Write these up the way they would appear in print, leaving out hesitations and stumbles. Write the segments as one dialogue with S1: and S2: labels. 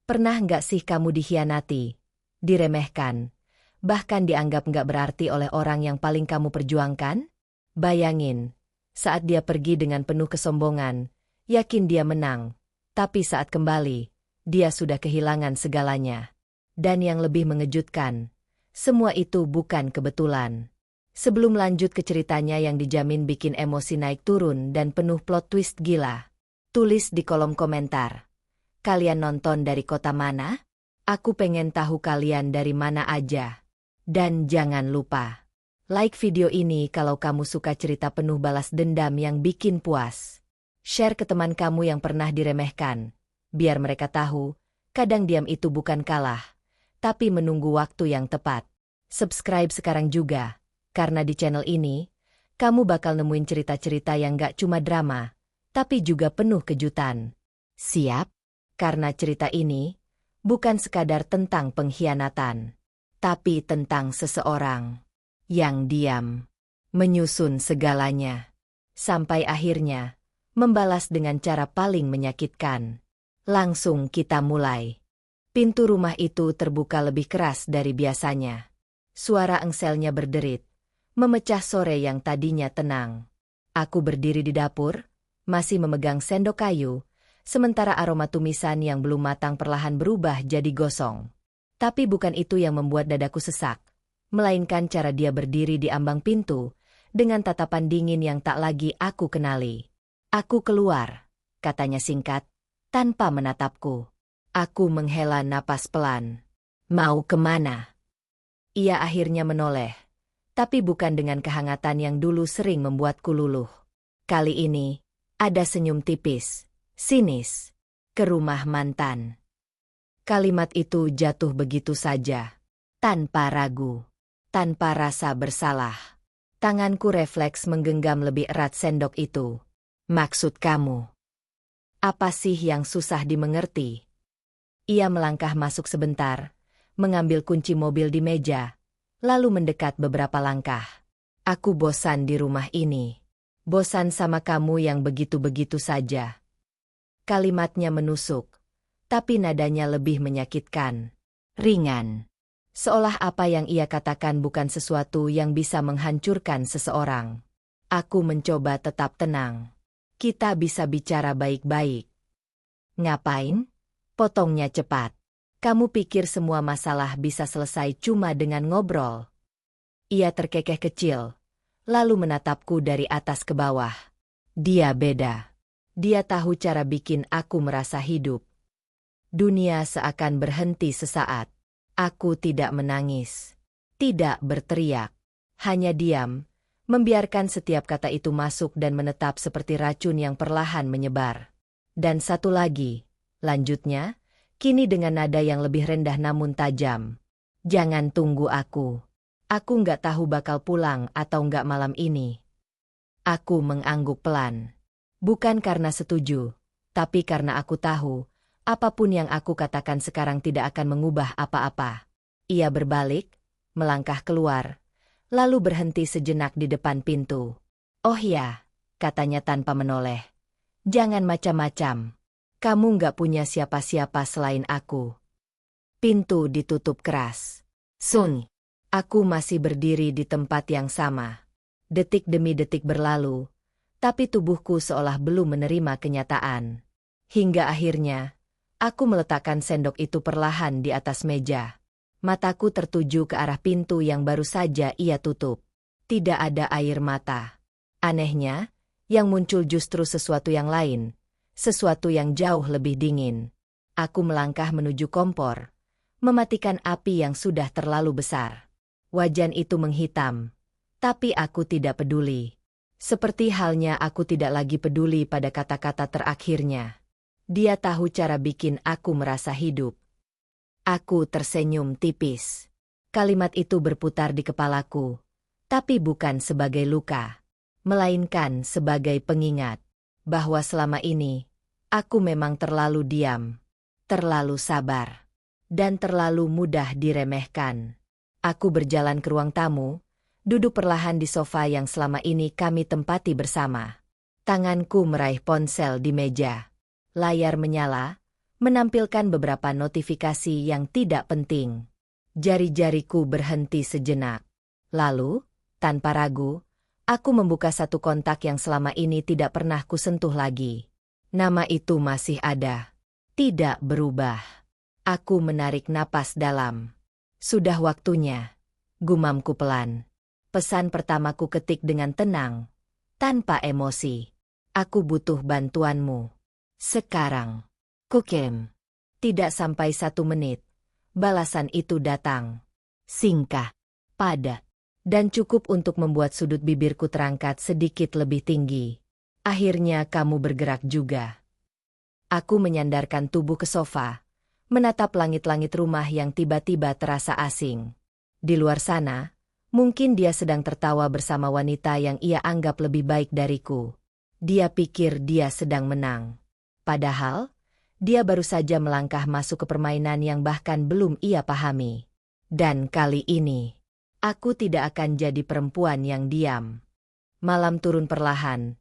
S1: Pernah nggak sih kamu dikhianati, diremehkan, bahkan dianggap nggak berarti oleh orang yang paling kamu perjuangkan? Bayangin, saat dia pergi dengan penuh kesombongan, yakin dia menang, tapi saat kembali, dia sudah kehilangan segalanya. Dan yang lebih mengejutkan, semua itu bukan kebetulan. Sebelum lanjut ke ceritanya yang dijamin bikin emosi naik turun dan penuh plot twist gila, tulis di kolom komentar. Kalian nonton dari kota mana? Aku pengen tahu kalian dari mana aja. Dan jangan lupa, like video ini kalau kamu suka cerita penuh balas dendam yang bikin puas. Share ke teman kamu yang pernah diremehkan, biar mereka tahu, kadang diam itu bukan kalah, tapi menunggu waktu yang tepat. Subscribe sekarang juga, karena di channel ini, kamu bakal nemuin cerita-cerita yang gak cuma drama, tapi juga penuh kejutan. Siap? Karena cerita ini bukan sekadar tentang pengkhianatan, tapi tentang seseorang yang diam, menyusun segalanya, sampai akhirnya membalas dengan cara paling menyakitkan. Langsung kita mulai. Pintu rumah itu terbuka lebih keras dari biasanya. Suara engselnya berderit, memecah sore yang tadinya tenang. Aku berdiri di dapur, masih memegang sendok kayu, sementara aroma tumisan yang belum matang perlahan berubah jadi gosong. Tapi bukan itu yang membuat dadaku sesak, melainkan cara dia berdiri di ambang pintu, dengan tatapan dingin yang tak lagi aku kenali. "Aku keluar," katanya singkat, tanpa menatapku. Aku menghela napas pelan. "Mau kemana?" Ia akhirnya menoleh, tapi bukan dengan kehangatan yang dulu sering membuatku luluh. Kali ini, ada senyum tipis, sinis, "Ke rumah mantan." Kalimat itu jatuh begitu saja, tanpa ragu, tanpa rasa bersalah. Tanganku refleks menggenggam lebih erat sendok itu. "Maksud kamu, apa sih yang susah dimengerti?" Ia melangkah masuk sebentar, mengambil kunci mobil di meja, lalu mendekat beberapa langkah. "Aku bosan di rumah ini. Bosan sama kamu yang begitu-begitu saja." Kalimatnya menusuk, tapi nadanya lebih menyakitkan. Ringan. Seolah apa yang ia katakan bukan sesuatu yang bisa menghancurkan seseorang. Aku mencoba tetap tenang. "Kita bisa bicara baik-baik." "Ngapain?" Potongnya cepat. "Kamu pikir semua masalah bisa selesai cuma dengan ngobrol?" Ia terkekeh kecil, lalu menatapku dari atas ke bawah. Dia beda. Dia tahu cara bikin aku merasa hidup. Dunia seakan berhenti sesaat. Aku tidak menangis, tidak berteriak, hanya diam, membiarkan setiap kata itu masuk dan menetap seperti racun yang perlahan menyebar. "Dan satu lagi," lanjutnya, kini dengan nada yang lebih rendah namun tajam. "Jangan tunggu aku. Aku nggak tahu bakal pulang atau nggak malam ini." Aku mengangguk pelan. Bukan karena setuju, tapi karena aku tahu, apapun yang aku katakan sekarang tidak akan mengubah apa-apa. Ia berbalik, melangkah keluar, lalu berhenti sejenak di depan pintu. "Oh ya," katanya tanpa menoleh. "Jangan macam-macam. Kamu nggak punya siapa-siapa selain aku." Pintu ditutup keras. Sun. Aku masih berdiri di tempat yang sama. Detik demi detik berlalu, tapi tubuhku seolah belum menerima kenyataan. Hingga akhirnya, aku meletakkan sendok itu perlahan di atas meja. Mataku tertuju ke arah pintu yang baru saja ia tutup. Tidak ada air mata. Anehnya, yang muncul justru sesuatu yang lain, sesuatu yang jauh lebih dingin. Aku melangkah menuju kompor, mematikan api yang sudah terlalu besar. Wajan itu menghitam, tapi aku tidak peduli. Seperti halnya aku tidak lagi peduli pada kata-kata terakhirnya. Dia tahu cara bikin aku merasa hidup. Aku tersenyum tipis. Kalimat itu berputar di kepalaku, tapi bukan sebagai luka, melainkan sebagai pengingat bahwa selama ini aku memang terlalu diam, terlalu sabar, dan terlalu mudah diremehkan. Aku berjalan ke ruang tamu, duduk perlahan di sofa yang selama ini kami tempati bersama. Tanganku meraih ponsel di meja. Layar menyala, menampilkan beberapa notifikasi yang tidak penting. Jari-jariku berhenti sejenak. Lalu, tanpa ragu, aku membuka satu kontak yang selama ini tidak pernah kusentuh lagi. Nama itu masih ada. Tidak berubah. Aku menarik napas dalam. Sudah waktunya. Gumamku pelan. Pesan pertamaku ketik dengan tenang. Tanpa emosi. Aku butuh bantuanmu. Sekarang. Kukem. Tidak sampai 1 menit. Balasan itu datang. Singkat. Padat. Dan cukup untuk membuat sudut bibirku terangkat sedikit lebih tinggi. Akhirnya kamu bergerak juga. Aku menyandarkan tubuh ke sofa, menatap langit-langit rumah yang tiba-tiba terasa asing. Di luar sana, mungkin dia sedang tertawa bersama wanita yang ia anggap lebih baik dariku. Dia pikir dia sedang menang. Padahal, dia baru saja melangkah masuk ke permainan yang bahkan belum ia pahami. Dan kali ini, aku tidak akan jadi perempuan yang diam. Malam turun perlahan.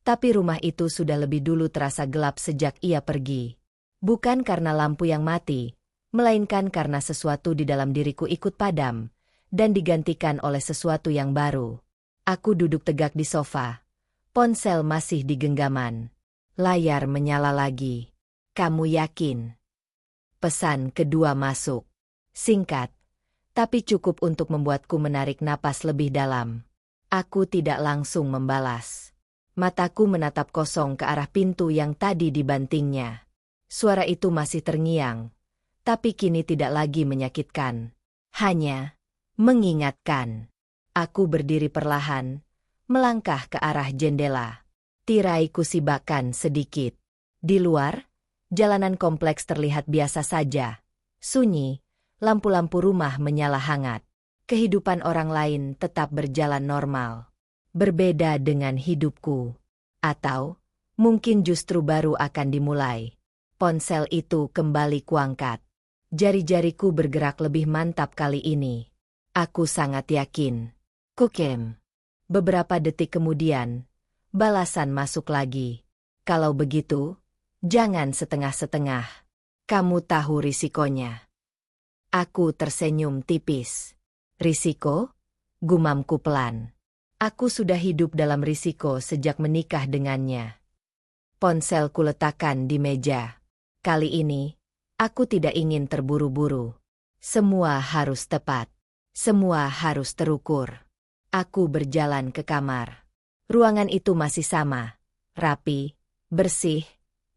S1: Tapi rumah itu sudah lebih dulu terasa gelap sejak ia pergi. Bukan karena lampu yang mati, melainkan karena sesuatu di dalam diriku ikut padam, dan digantikan oleh sesuatu yang baru. Aku duduk tegak di sofa. Ponsel masih di genggaman. Layar menyala lagi. Kamu yakin? Pesan kedua masuk. Singkat, tapi cukup untuk membuatku menarik napas lebih dalam. Aku tidak langsung membalas. Mataku menatap kosong ke arah pintu yang tadi dibantingnya. Suara itu masih terngiang, tapi kini tidak lagi menyakitkan. Hanya mengingatkan. Aku berdiri perlahan, melangkah ke arah jendela. Tirai kusibakkan sedikit. Di luar, jalanan kompleks terlihat biasa saja. Sunyi, lampu-lampu rumah menyala hangat. Kehidupan orang lain tetap berjalan normal. Berbeda dengan hidupku. Atau, mungkin justru baru akan dimulai. Ponsel itu kembali kuangkat. Jari-jariku bergerak lebih mantap kali ini. Aku sangat yakin. Kukem. Beberapa detik kemudian, balasan masuk lagi. Kalau begitu, jangan setengah-setengah. Kamu tahu risikonya. Aku tersenyum tipis. Risiko? Gumamku pelan. Aku sudah hidup dalam risiko sejak menikah dengannya. Ponselku letakkan di meja. Kali ini, aku tidak ingin terburu-buru. Semua harus tepat. Semua harus terukur. Aku berjalan ke kamar. Ruangan itu masih sama. Rapi, bersih,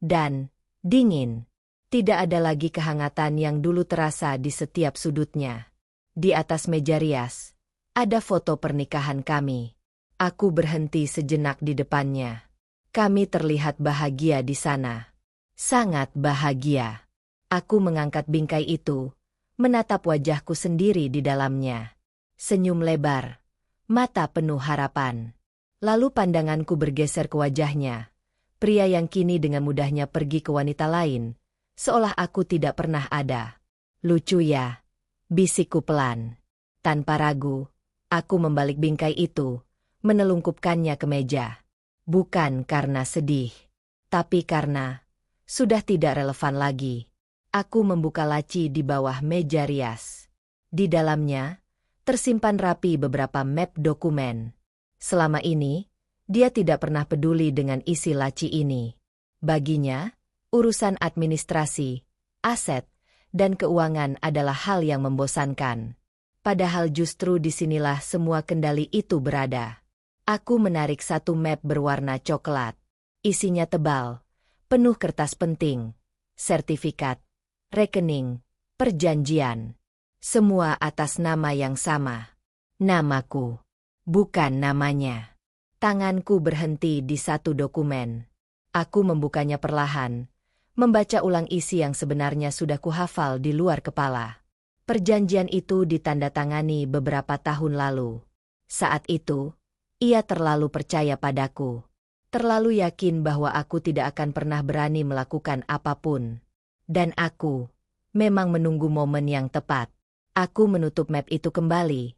S1: dan dingin. Tidak ada lagi kehangatan yang dulu terasa di setiap sudutnya. Di atas meja rias, ada foto pernikahan kami. Aku berhenti sejenak di depannya. Kami terlihat bahagia di sana. Sangat bahagia. Aku mengangkat bingkai itu, menatap wajahku sendiri di dalamnya. Senyum lebar, mata penuh harapan. Lalu pandanganku bergeser ke wajahnya. Pria yang kini dengan mudahnya pergi ke wanita lain, seolah aku tidak pernah ada. Lucu ya, bisikku pelan. Tanpa ragu, aku membalik bingkai itu, menelungkupkannya ke meja. Bukan karena sedih, tapi karena sudah tidak relevan lagi. Aku membuka laci di bawah meja rias. Di dalamnya, tersimpan rapi beberapa map dokumen. Selama ini, dia tidak pernah peduli dengan isi laci ini. Baginya, urusan administrasi, aset, dan keuangan adalah hal yang membosankan. Padahal justru disinilah semua kendali itu berada. Aku menarik satu map berwarna coklat. Isinya tebal, penuh kertas penting, sertifikat, rekening, perjanjian. Semua atas nama yang sama. Namaku. Bukan namanya. Tanganku berhenti di satu dokumen. Aku membukanya perlahan, membaca ulang isi yang sebenarnya sudah kuhafal di luar kepala. Perjanjian itu ditandatangani beberapa tahun lalu. Saat itu, ia terlalu percaya padaku. Terlalu yakin bahwa aku tidak akan pernah berani melakukan apapun. Dan aku memang menunggu momen yang tepat. Aku menutup map itu kembali,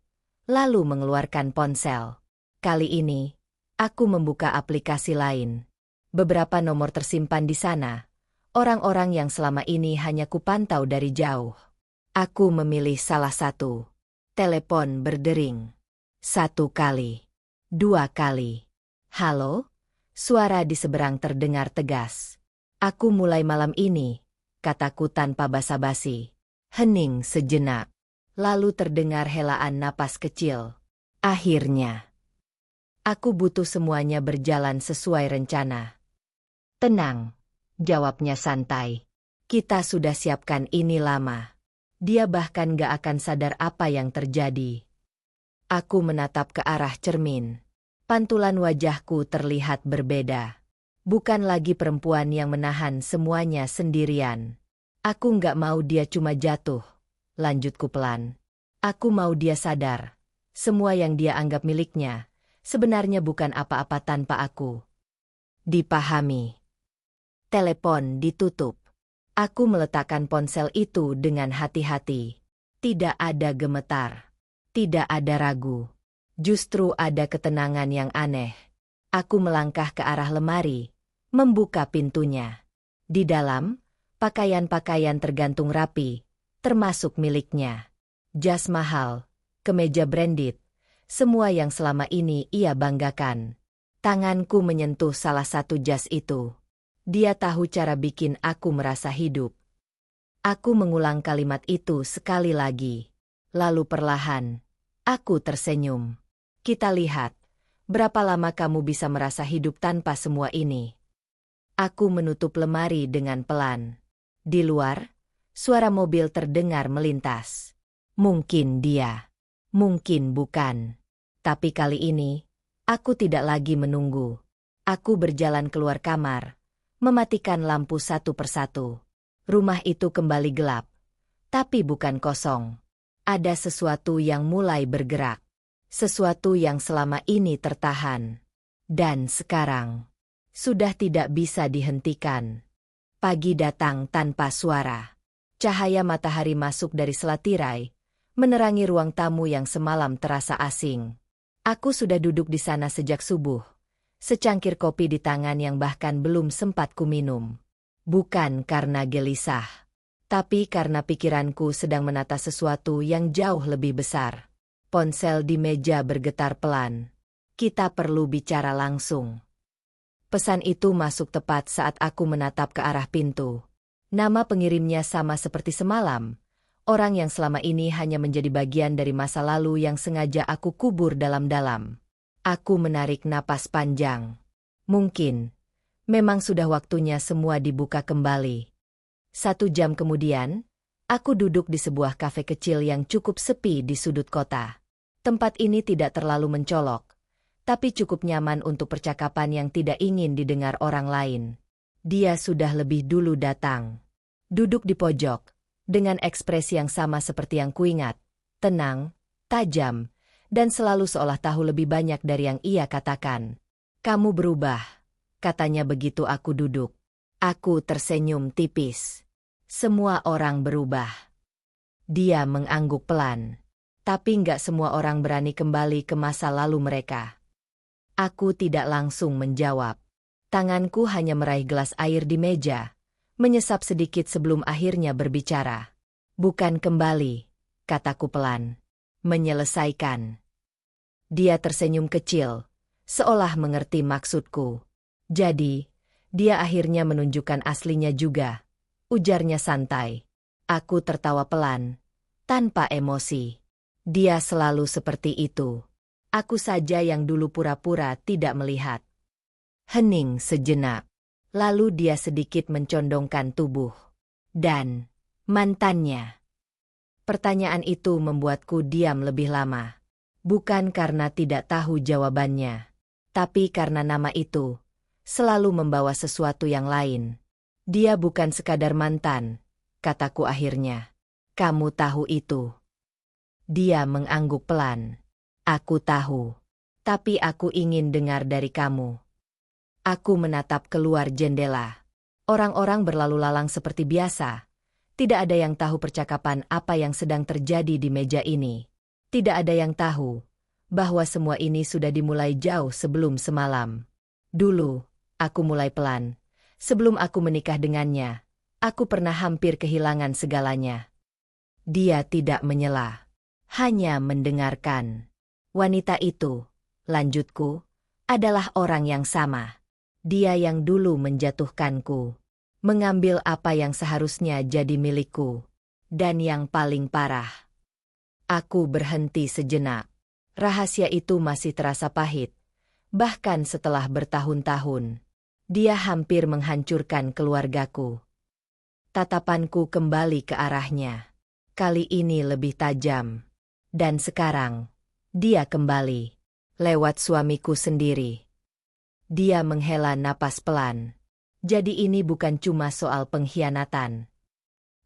S1: lalu mengeluarkan ponsel. Kali ini, aku membuka aplikasi lain. Beberapa nomor tersimpan di sana, Orang-orang yang selama ini hanya kupantau dari jauh. Aku memilih salah satu. Telepon berdering. 1 kali. 2 kali. Halo? Suara di seberang terdengar tegas. Aku mulai malam ini, kataku tanpa basa-basi. Hening sejenak. Lalu terdengar helaan napas kecil. Akhirnya. Aku butuh semuanya berjalan sesuai rencana. Tenang, jawabnya santai. Kita sudah siapkan ini lama. Dia bahkan gak akan sadar apa yang terjadi. Aku menatap ke arah cermin. Pantulan wajahku terlihat berbeda. Bukan lagi perempuan yang menahan semuanya sendirian. Aku gak mau dia cuma jatuh. Lanjutku pelan. Aku mau dia sadar. Semua yang dia anggap miliknya, sebenarnya bukan apa-apa tanpa aku. Dipahami. Telepon ditutup. Aku meletakkan ponsel itu dengan hati-hati. Tidak ada gemetar. Tidak ada ragu. Justru ada ketenangan yang aneh. Aku melangkah ke arah lemari, membuka pintunya. Di dalam, pakaian-pakaian tergantung rapi, termasuk miliknya. Jas mahal, kemeja branded, semua yang selama ini ia banggakan. Tanganku menyentuh salah satu jas itu. Dia tahu cara bikin aku merasa hidup. Aku mengulang kalimat itu sekali lagi. Lalu perlahan, aku tersenyum. Kita lihat, berapa lama kamu bisa merasa hidup tanpa semua ini. Aku menutup lemari dengan pelan. Di luar, suara mobil terdengar melintas. Mungkin dia, mungkin bukan. Tapi kali ini, aku tidak lagi menunggu. Aku berjalan keluar kamar, mematikan lampu satu persatu. Rumah itu kembali gelap. Tapi bukan kosong. Ada sesuatu yang mulai bergerak. Sesuatu yang selama ini tertahan. Dan sekarang, sudah tidak bisa dihentikan. Pagi datang tanpa suara. Cahaya matahari masuk dari selat tirai, menerangi ruang tamu yang semalam terasa asing. Aku sudah duduk di sana sejak subuh. Secangkir kopi di tangan yang bahkan belum sempat kuminum. Bukan karena gelisah, tapi karena pikiranku sedang menata sesuatu yang jauh lebih besar. Ponsel di meja bergetar pelan. Kita perlu bicara langsung. Pesan itu masuk tepat saat aku menatap ke arah pintu. Nama pengirimnya sama seperti semalam. Orang yang selama ini hanya menjadi bagian dari masa lalu yang sengaja aku kubur dalam-dalam. Aku menarik napas panjang. Mungkin, memang sudah waktunya semua dibuka kembali. 1 jam kemudian, aku duduk di sebuah kafe kecil yang cukup sepi di sudut kota. Tempat ini tidak terlalu mencolok, tapi cukup nyaman untuk percakapan yang tidak ingin didengar orang lain. Dia sudah lebih dulu datang. Duduk di pojok, dengan ekspresi yang sama seperti yang kuingat, tenang, tajam, dan selalu seolah tahu lebih banyak dari yang ia katakan. Kamu berubah, katanya begitu aku duduk. Aku tersenyum tipis. Semua orang berubah. Dia mengangguk pelan. Tapi nggak semua orang berani kembali ke masa lalu mereka. Aku tidak langsung menjawab. Tanganku hanya meraih gelas air di meja, menyesap sedikit sebelum akhirnya berbicara. Bukan kembali, kataku pelan. Menyelesaikan. Dia tersenyum kecil, seolah mengerti maksudku. Jadi, dia akhirnya menunjukkan aslinya juga. Ujarnya santai. Aku tertawa pelan, tanpa emosi. Dia selalu seperti itu. Aku saja yang dulu pura-pura tidak melihat. Hening sejenak. Lalu dia sedikit mencondongkan tubuh. Dan, mantannya. Pertanyaan itu membuatku diam lebih lama. Bukan karena tidak tahu jawabannya, tapi karena nama itu selalu membawa sesuatu yang lain. Dia bukan sekadar mantan, kataku akhirnya. Kamu tahu itu. Dia mengangguk pelan. Aku tahu, tapi aku ingin dengar dari kamu. Aku menatap keluar jendela. Orang-orang berlalu lalang seperti biasa. Tidak ada yang tahu percakapan apa yang sedang terjadi di meja ini. Tidak ada yang tahu bahwa semua ini sudah dimulai jauh sebelum semalam. Dulu, aku mulai pelan. Sebelum aku menikah dengannya, Aku pernah hampir kehilangan segalanya. Dia tidak menyela, hanya mendengarkan. Wanita itu, lanjutku, adalah orang yang sama. Dia yang dulu menjatuhkanku, mengambil apa yang seharusnya jadi milikku. Dan yang paling parah, aku berhenti sejenak. Rahasia itu masih terasa pahit, bahkan setelah bertahun-tahun. Dia hampir menghancurkan keluargaku. Tatapanku kembali ke arahnya. Kali ini lebih tajam. Dan sekarang, dia kembali. Lewat suamiku sendiri. Dia menghela napas pelan. Jadi ini bukan cuma soal pengkhianatan.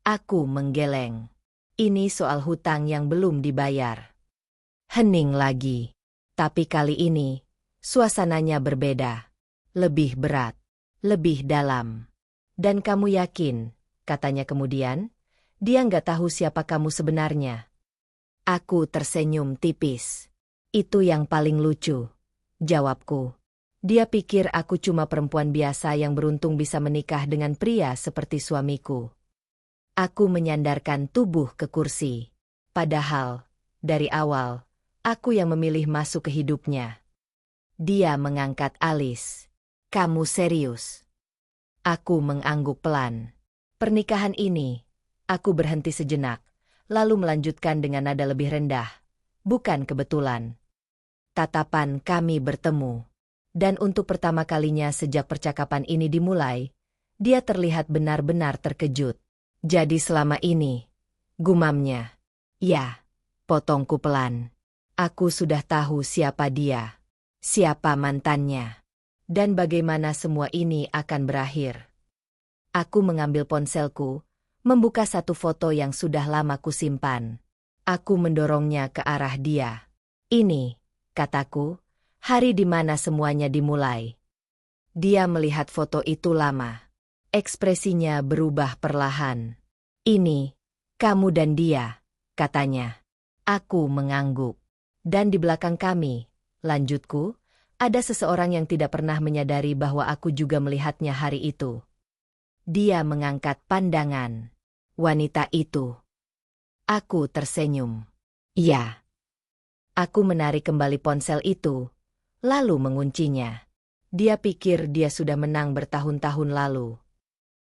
S1: Aku menggeleng. Ini soal hutang yang belum dibayar. Hening lagi. Tapi kali ini, suasananya berbeda. Lebih berat. Lebih dalam. Dan kamu yakin, katanya kemudian, dia nggak tahu siapa kamu sebenarnya. Aku tersenyum tipis. Itu yang paling lucu, jawabku. Dia pikir aku cuma perempuan biasa yang beruntung bisa menikah dengan pria seperti suamiku. Aku menyandarkan tubuh ke kursi. Padahal, dari awal, aku yang memilih masuk ke hidupnya. Dia mengangkat alis. Kamu serius? Aku mengangguk pelan. Pernikahan ini, aku berhenti sejenak, lalu melanjutkan dengan nada lebih rendah. Bukan kebetulan. Tatapan kami bertemu. Dan untuk pertama kalinya sejak percakapan ini dimulai, dia terlihat benar-benar terkejut. Jadi selama ini, gumamnya. Ya, potongku pelan. Aku sudah tahu siapa dia, siapa mantannya, dan bagaimana semua ini akan berakhir. Aku mengambil ponselku, membuka satu foto yang sudah lama kusimpan. Aku mendorongnya ke arah dia. Ini, kataku, hari di mana semuanya dimulai. Dia melihat foto itu lama. Ekspresinya berubah perlahan. Ini, kamu dan dia, katanya. Aku mengangguk. Dan di belakang kami, lanjutku, ada seseorang yang tidak pernah menyadari bahwa aku juga melihatnya hari itu. Dia mengangkat pandangan. Wanita itu. Aku tersenyum. Ya. Aku menarik kembali ponsel itu, lalu menguncinya. Dia pikir dia sudah menang bertahun-tahun lalu.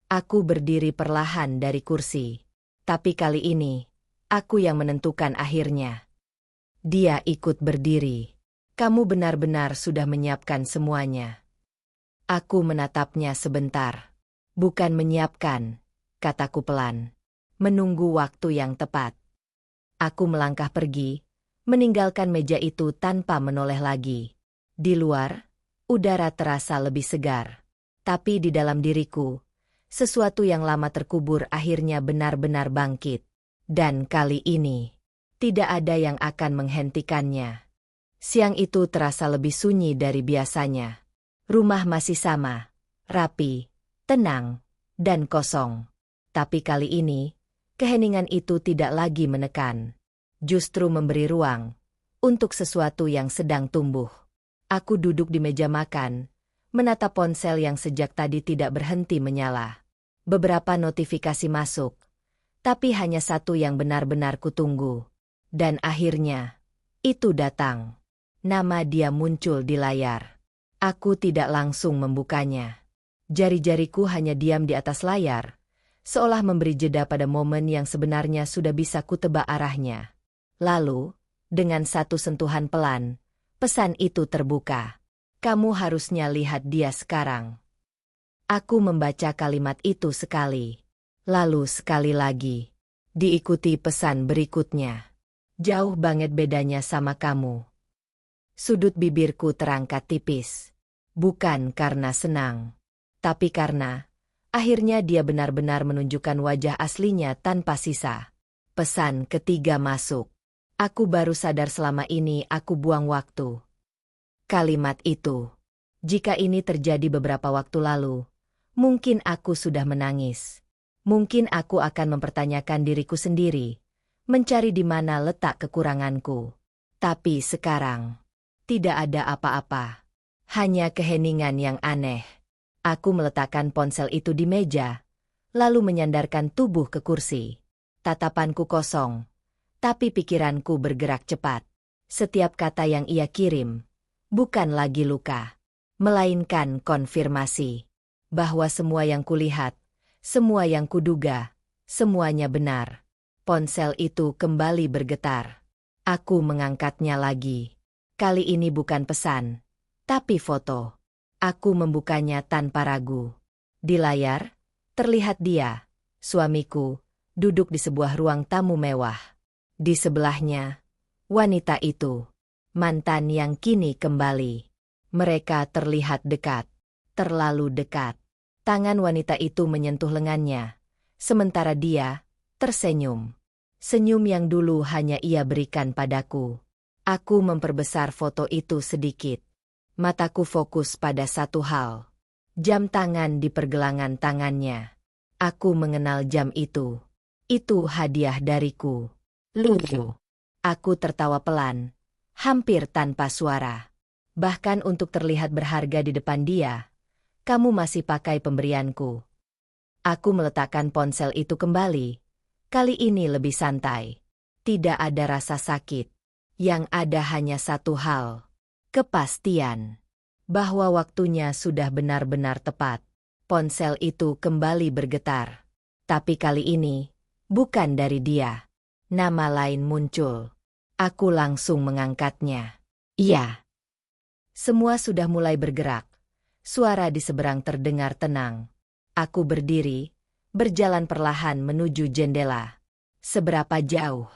S1: Aku berdiri perlahan dari kursi. Tapi kali ini, aku yang menentukan akhirnya. Dia ikut berdiri. Kamu benar-benar sudah menyiapkan semuanya. Aku menatapnya sebentar. Bukan menyiapkan, kataku pelan. Menunggu waktu yang tepat. Aku melangkah pergi, meninggalkan meja itu tanpa menoleh lagi. Di luar, udara terasa lebih segar. Tapi di dalam diriku, sesuatu yang lama terkubur akhirnya benar-benar bangkit. Dan kali ini, tidak ada yang akan menghentikannya. Siang itu terasa lebih sunyi dari biasanya. Rumah masih sama, rapi, tenang, dan kosong. Tapi kali ini, keheningan itu tidak lagi menekan. Justru memberi ruang untuk sesuatu yang sedang tumbuh. Aku duduk di meja makan, menatap ponsel yang sejak tadi tidak berhenti menyala. Beberapa notifikasi masuk, tapi hanya satu yang benar-benar kutunggu. Dan akhirnya, itu datang. Nama dia muncul di layar. Aku tidak langsung membukanya. Jari-jariku hanya diam di atas layar, seolah memberi jeda pada momen yang sebenarnya sudah bisa kutebak arahnya. Lalu, dengan satu sentuhan pelan, pesan itu terbuka. Kamu harusnya lihat dia sekarang. Aku membaca kalimat itu sekali. Lalu sekali lagi. Diikuti pesan berikutnya. Jauh banget bedanya sama kamu. Sudut bibirku terangkat tipis. Bukan karena senang. Tapi karena, akhirnya dia benar-benar menunjukkan wajah aslinya tanpa sisa. Pesan ketiga masuk. Aku baru sadar selama ini aku buang waktu. Kalimat itu. Jika ini terjadi beberapa waktu lalu, mungkin aku sudah menangis. Mungkin aku akan mempertanyakan diriku sendiri, mencari di mana letak kekuranganku. Tapi sekarang, tidak ada apa-apa. Hanya keheningan yang aneh. Aku meletakkan ponsel itu di meja, lalu menyandarkan tubuh ke kursi. Tatapanku kosong, tapi pikiranku bergerak cepat. Setiap kata yang ia kirim, bukan lagi luka, melainkan konfirmasi bahwa semua yang kulihat, semua yang kuduga, semuanya benar. Ponsel itu kembali bergetar. Aku mengangkatnya lagi. Kali ini bukan pesan, tapi foto. Aku membukanya tanpa ragu. Di layar, terlihat dia, suamiku, duduk di sebuah ruang tamu mewah. Di sebelahnya, wanita itu, mantan yang kini kembali. Mereka terlihat dekat, terlalu dekat. Tangan wanita itu menyentuh lengannya, sementara dia tersenyum. Senyum yang dulu hanya ia berikan padaku. Aku memperbesar foto itu sedikit. Mataku fokus pada satu hal. Jam tangan di pergelangan tangannya. Aku mengenal jam itu. Itu hadiah dariku. Lucu. Aku tertawa pelan, hampir tanpa suara. Bahkan untuk terlihat berharga di depan dia, kamu masih pakai pemberianku. Aku meletakkan ponsel itu kembali. Kali ini lebih santai. Tidak ada rasa sakit. Yang ada hanya satu hal. Kepastian bahwa waktunya sudah benar-benar tepat. Ponsel itu kembali bergetar. Tapi kali ini, bukan dari dia. Nama lain muncul. Aku langsung mengangkatnya. Iya. Semua sudah mulai bergerak. Suara di seberang terdengar tenang. Aku berdiri, berjalan perlahan menuju jendela. Seberapa jauh?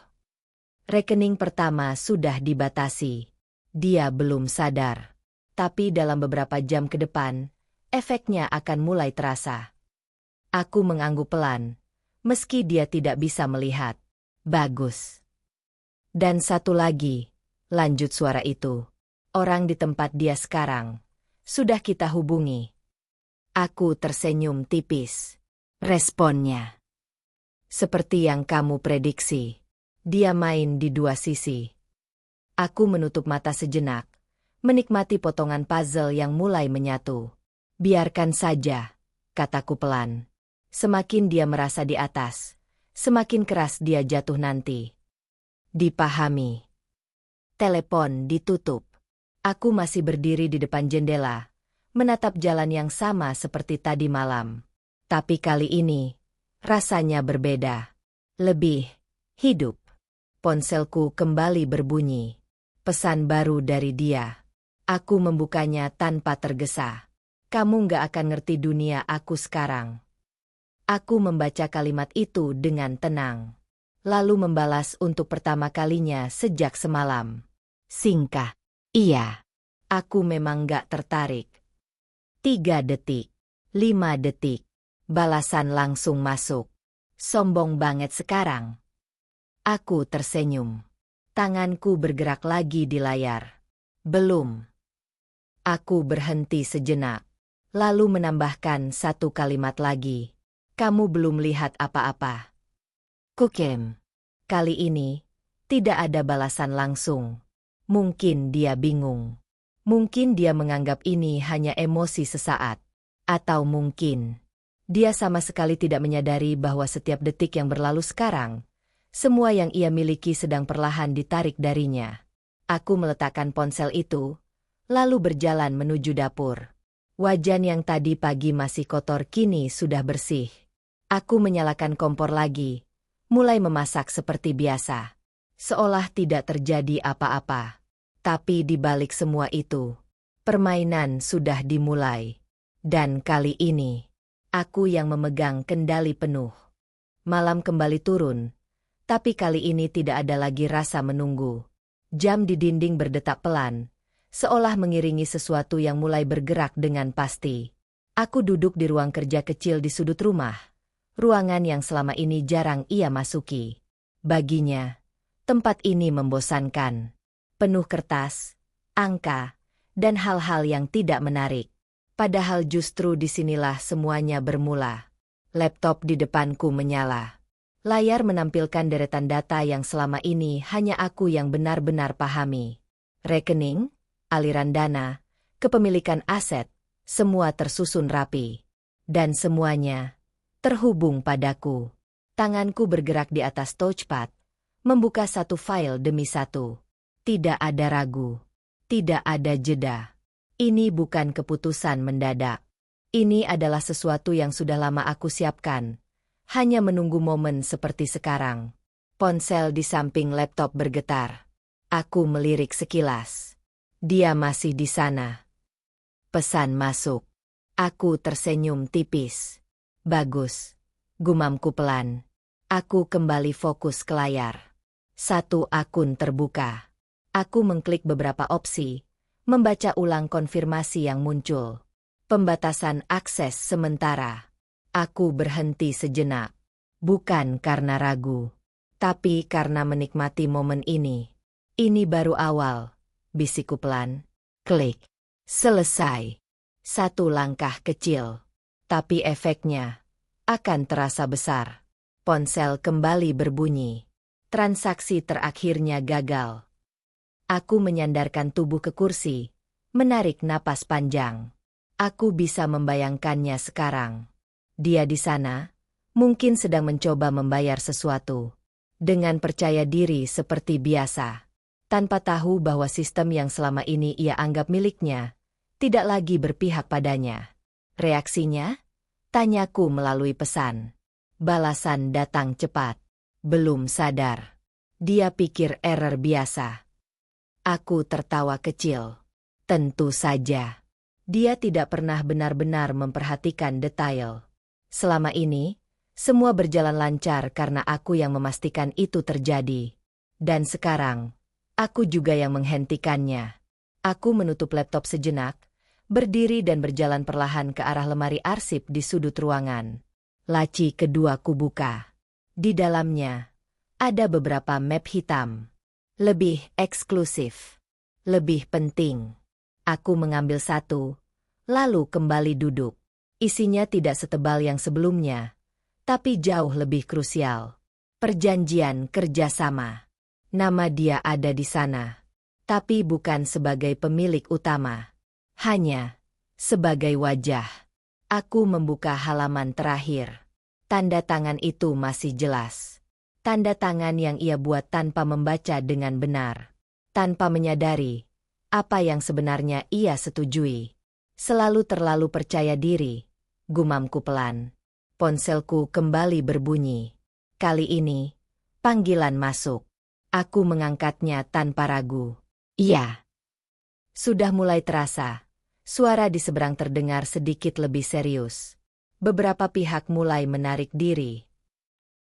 S1: Rekening pertama sudah dibatasi. Dia belum sadar. Tapi dalam beberapa jam ke depan, efeknya akan mulai terasa. Aku mengangguk pelan, meski dia tidak bisa melihat. Bagus. Dan satu lagi, lanjut suara itu. Orang di tempat dia sekarang. Sudah kita hubungi. Aku tersenyum tipis. Responnya seperti yang kamu prediksi. Dia main di dua sisi. Aku menutup mata sejenak, menikmati potongan puzzle yang mulai menyatu. Biarkan saja, kataku pelan. Semakin dia merasa di atas, semakin keras dia jatuh nanti. Dipahami. Telepon ditutup. Aku masih berdiri di depan jendela, menatap jalan yang sama seperti tadi malam. Tapi kali ini, rasanya berbeda. Lebih hidup. Ponselku kembali berbunyi. Pesan baru dari dia. Aku membukanya tanpa tergesa. Kamu gak akan ngerti dunia aku sekarang. Aku membaca kalimat itu dengan tenang. Lalu membalas untuk pertama kalinya sejak semalam. Singkat. Iya. Aku memang gak tertarik. 3 detik. 5 detik. Balasan langsung masuk. Sombong banget sekarang. Aku tersenyum. Tanganku bergerak lagi di layar. Belum. Aku berhenti sejenak. Lalu menambahkan satu kalimat lagi. Kamu belum lihat apa-apa. Kukem. Kali ini, tidak ada balasan langsung. Mungkin dia bingung. Mungkin dia menganggap ini hanya emosi sesaat. Atau mungkin dia sama sekali tidak menyadari bahwa setiap detik yang berlalu sekarang, semua yang ia miliki sedang perlahan ditarik darinya. Aku meletakkan ponsel itu, lalu berjalan menuju dapur. Wajan yang tadi pagi masih kotor kini sudah bersih. Aku menyalakan kompor lagi, mulai memasak seperti biasa. Seolah tidak terjadi apa-apa. Tapi di balik semua itu, permainan sudah dimulai. Dan kali ini, aku yang memegang kendali penuh. Malam kembali turun. Tapi kali ini tidak ada lagi rasa menunggu. Jam di dinding berdetak pelan, seolah mengiringi sesuatu yang mulai bergerak dengan pasti. Aku duduk di ruang kerja kecil di sudut rumah, ruangan yang selama ini jarang ia masuki. Baginya, tempat ini membosankan. Penuh kertas, angka, dan hal-hal yang tidak menarik. Padahal justru disinilah semuanya bermula. Laptop di depanku menyala. Layar menampilkan deretan data yang selama ini hanya aku yang benar-benar pahami. Rekening, aliran dana, kepemilikan aset, semua tersusun rapi. Dan semuanya Terhubung padaku. Tanganku bergerak di atas touchpad, membuka satu file demi satu. Tidak ada ragu. Tidak ada jeda. Ini bukan keputusan mendadak. Ini adalah sesuatu yang sudah lama aku siapkan. Hanya menunggu momen seperti sekarang. Ponsel di samping laptop bergetar. Aku melirik sekilas. Dia masih di sana. Pesan masuk. Aku tersenyum tipis. Bagus. Gumamku pelan. Aku kembali fokus ke layar. Satu akun terbuka. Aku mengklik beberapa opsi, membaca ulang konfirmasi yang muncul. Pembatasan akses sementara. Aku berhenti sejenak. Bukan karena ragu, tapi karena menikmati momen ini. Ini baru awal, bisikku pelan. Klik. Selesai. Satu langkah kecil. Tapi efeknya akan terasa besar. Ponsel kembali berbunyi. Transaksi terakhirnya gagal. Aku menyandarkan tubuh ke kursi, menarik napas panjang. Aku bisa membayangkannya sekarang. Dia di sana, mungkin sedang mencoba membayar sesuatu. Dengan percaya diri seperti biasa. Tanpa tahu bahwa sistem yang selama ini ia anggap miliknya, tidak lagi berpihak padanya. Reaksinya? Tanyaku melalui pesan. Balasan datang cepat. Belum sadar. Dia pikir error biasa. Aku tertawa kecil. Tentu saja. Dia tidak pernah benar-benar memperhatikan detail. Selama ini, semua berjalan lancar karena aku yang memastikan itu terjadi. Dan sekarang, aku juga yang menghentikannya. Aku menutup laptop sejenak, berdiri dan berjalan perlahan ke arah lemari arsip di sudut ruangan. Laci kedua kubuka. Di dalamnya, ada beberapa map hitam. Lebih eksklusif. Lebih penting. Aku mengambil satu, lalu kembali duduk. Isinya tidak setebal yang sebelumnya, tapi jauh lebih krusial. Perjanjian kerjasama. Nama dia ada di sana, tapi bukan sebagai pemilik utama. Hanya sebagai wajah. Aku membuka halaman terakhir. Tanda tangan itu masih jelas. Tanda tangan yang ia buat tanpa membaca dengan benar. Tanpa menyadari apa yang sebenarnya ia setujui. Selalu terlalu percaya diri, gumamku pelan. Ponselku kembali berbunyi. Kali ini, panggilan masuk. Aku mengangkatnya tanpa ragu. Iya. Sudah mulai terasa. Suara di seberang terdengar sedikit lebih serius. Beberapa pihak mulai menarik diri.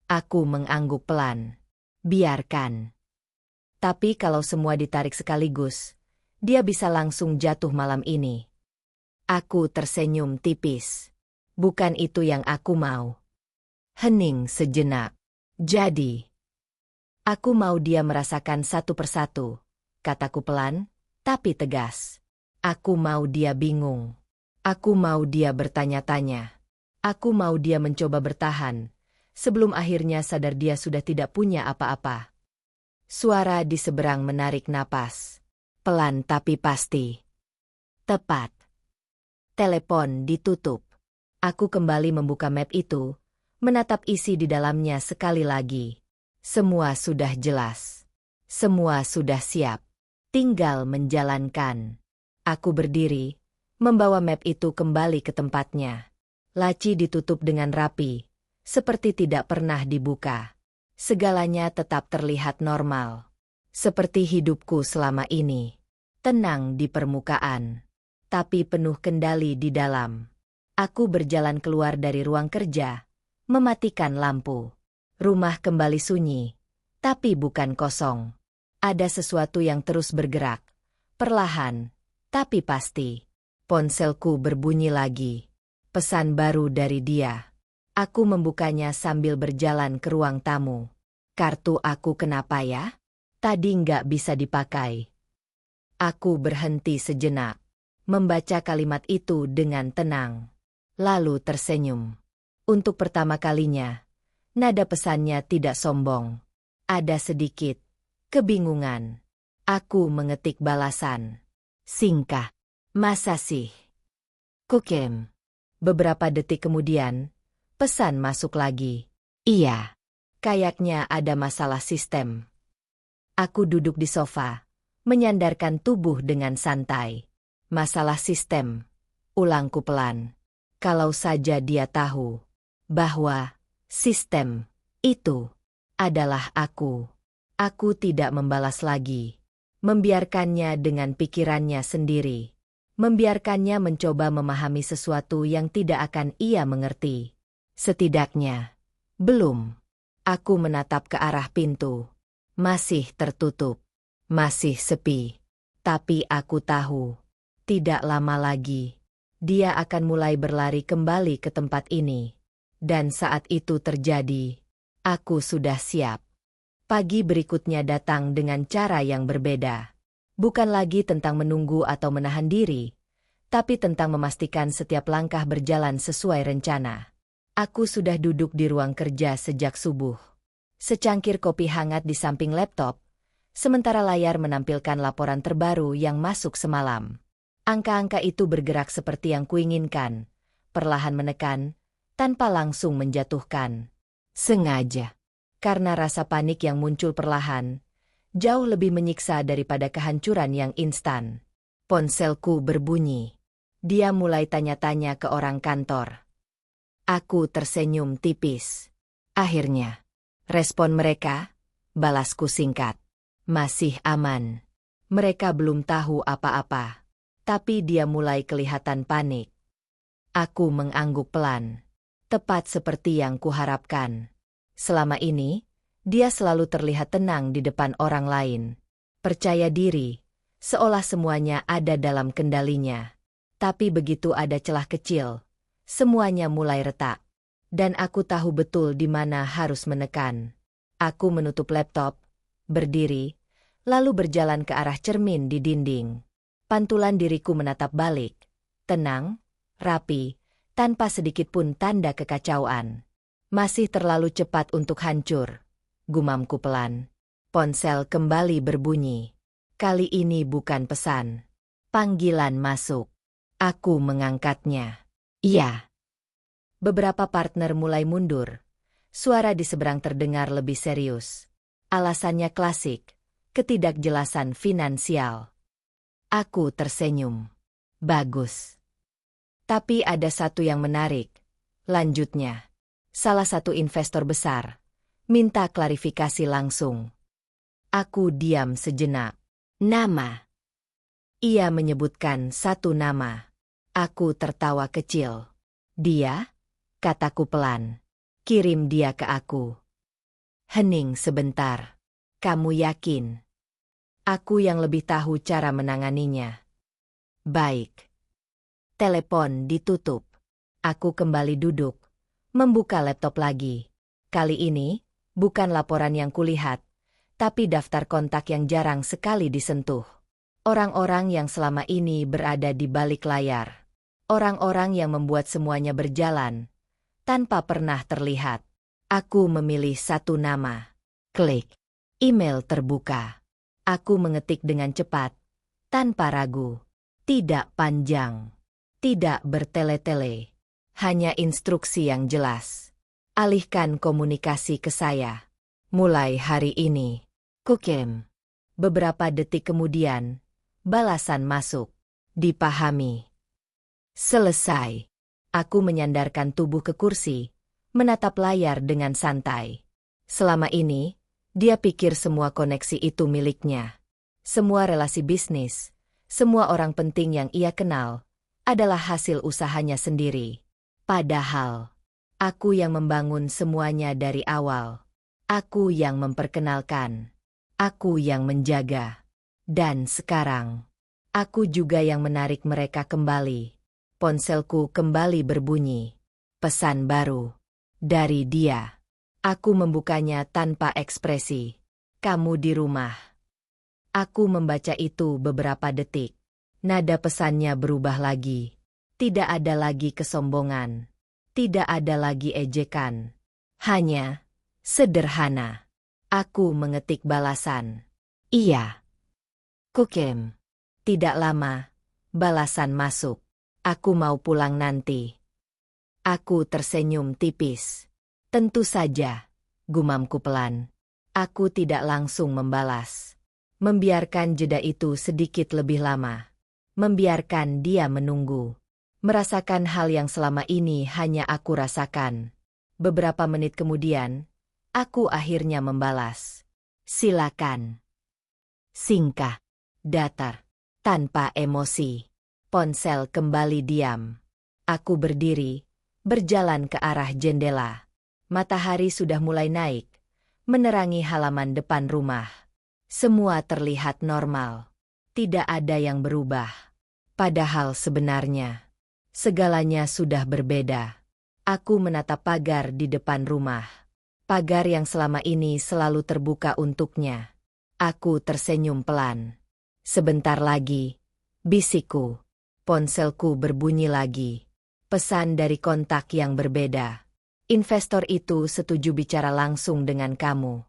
S1: Aku mengangguk pelan. Biarkan. Tapi kalau semua ditarik sekaligus, dia bisa langsung jatuh malam ini. Aku tersenyum tipis. Bukan itu yang aku mau. Hening sejenak. Jadi, aku mau dia merasakan satu persatu, kataku pelan, tapi tegas. Aku mau dia bingung. Aku mau dia bertanya-tanya. Aku mau dia mencoba bertahan, sebelum akhirnya sadar dia sudah tidak punya apa-apa. Suara di seberang menarik napas. Pelan tapi pasti. Tepat. Telepon ditutup. Aku kembali membuka map itu, menatap isi di dalamnya sekali lagi. Semua sudah jelas. Semua sudah siap. Tinggal menjalankan. Aku berdiri, membawa map itu kembali ke tempatnya. Laci ditutup dengan rapi, seperti tidak pernah dibuka. Segalanya tetap terlihat normal. Seperti hidupku selama ini. Tenang di permukaan, tapi penuh kendali di dalam. Aku berjalan keluar dari ruang kerja, mematikan lampu. Rumah kembali sunyi, tapi bukan kosong. Ada sesuatu yang terus bergerak, perlahan, tapi pasti. Ponselku berbunyi lagi. Pesan baru dari dia. Aku membukanya sambil berjalan ke ruang tamu. Kartu aku kenapa ya? Tadi nggak bisa dipakai. Aku berhenti sejenak, membaca kalimat itu dengan tenang. Lalu tersenyum. Untuk pertama kalinya, nada pesannya tidak sombong. Ada sedikit kebingungan. Aku mengetik balasan. Singkat. Masa sih? Kukem. Beberapa detik kemudian, Pesan masuk lagi. Iya. Kayaknya ada masalah sistem. Aku duduk di sofa, menyandarkan tubuh dengan santai. Masalah sistem. Ulangku pelan. Kalau saja dia tahu bahwa sistem itu adalah aku. Aku tidak membalas lagi. Membiarkannya dengan pikirannya sendiri. Membiarkannya mencoba memahami sesuatu yang tidak akan ia mengerti. Setidaknya, belum. Aku menatap ke arah pintu. Masih tertutup. Masih sepi. Tapi aku tahu, tidak lama lagi, dia akan mulai berlari kembali ke tempat ini. Dan saat itu terjadi, aku sudah siap. Pagi berikutnya datang dengan cara yang berbeda. Bukan lagi tentang menunggu atau menahan diri, tapi tentang memastikan setiap langkah berjalan sesuai rencana. Aku sudah duduk di ruang kerja sejak subuh. Secangkir kopi hangat di samping laptop, sementara layar menampilkan laporan terbaru yang masuk semalam. Angka-angka itu bergerak seperti yang kuinginkan, perlahan menekan, tanpa langsung menjatuhkan. Sengaja. Karena rasa panik yang muncul perlahan, jauh lebih menyiksa daripada kehancuran yang instan. Ponselku berbunyi. Dia mulai tanya-tanya ke orang kantor. Aku tersenyum tipis. Akhirnya, respon mereka, balasku singkat. Masih aman. Mereka belum tahu apa-apa. Tapi dia mulai kelihatan panik. Aku mengangguk pelan. Tepat seperti yang kuharapkan. Selama ini, dia selalu terlihat tenang di depan orang lain. Percaya diri, seolah semuanya ada dalam kendalinya. Tapi begitu ada celah kecil, semuanya mulai retak. Dan aku tahu betul di mana harus menekan. Aku menutup laptop, berdiri, lalu berjalan ke arah cermin di dinding. Pantulan diriku menatap balik, tenang, rapi, tanpa sedikit pun tanda kekacauan. Masih terlalu cepat untuk hancur, gumamku pelan. Ponsel kembali berbunyi. Kali ini bukan pesan. Panggilan masuk. Aku mengangkatnya. Iya. Beberapa partner mulai mundur. Suara di seberang terdengar lebih serius. Alasannya klasik, ketidakjelasan finansial. Aku tersenyum. Bagus. Tapi ada satu yang menarik. Lanjutnya. Salah satu investor besar minta klarifikasi langsung. Aku diam sejenak. Nama. Ia menyebutkan satu nama. Aku tertawa kecil. Dia? Kataku pelan. Kirim dia ke aku. Hening sebentar. Kamu yakin? Aku yang lebih tahu cara menanganinya. Baik. Telepon ditutup. Aku kembali duduk. Membuka laptop lagi. Kali ini, bukan laporan yang kulihat, tapi daftar kontak yang jarang sekali disentuh. Orang-orang yang selama ini berada di balik layar. Orang-orang yang membuat semuanya berjalan, tanpa pernah terlihat. Aku memilih satu nama. Klik. Email terbuka. Aku mengetik dengan cepat, tanpa ragu. Tidak panjang. Tidak bertele-tele. Hanya instruksi yang jelas. Alihkan komunikasi ke saya. Mulai hari ini. Kukem. Beberapa detik kemudian, balasan masuk. Dipahami. Selesai. Aku menyandarkan tubuh ke kursi, menatap layar dengan santai. Selama ini, dia pikir semua koneksi itu miliknya. Semua relasi bisnis, semua orang penting yang ia kenal, adalah hasil usahanya sendiri. Padahal, aku yang membangun semuanya dari awal. Aku yang memperkenalkan. Aku yang menjaga. Dan sekarang, aku juga yang menarik mereka kembali. Ponselku kembali berbunyi. Pesan baru. Dari dia. Aku membukanya tanpa ekspresi. Kamu di rumah. Aku membaca itu beberapa detik. Nada pesannya berubah lagi. Tidak ada lagi kesombongan. Tidak ada lagi ejekan. Hanya sederhana. Aku mengetik balasan. Iya. Kukem. Tidak lama. Balasan masuk. Aku mau pulang nanti. Aku tersenyum tipis. Tentu saja, gumamku pelan. Aku tidak langsung membalas. Membiarkan jeda itu sedikit lebih lama. Membiarkan dia menunggu. Merasakan hal yang selama ini hanya aku rasakan. Beberapa menit kemudian, aku akhirnya membalas. Silakan. Singkat, datar, tanpa emosi. Ponsel kembali diam. Aku berdiri, berjalan ke arah jendela. Matahari sudah mulai naik, menerangi halaman depan rumah. Semua terlihat normal. Tidak ada yang berubah. Padahal sebenarnya, segalanya sudah berbeda. Aku menatap pagar di depan rumah. Pagar yang selama ini selalu terbuka untuknya. Aku tersenyum pelan. Sebentar lagi, bisikku. Ponselku berbunyi lagi. Pesan dari kontak yang berbeda. Investor itu setuju bicara langsung dengan kamu.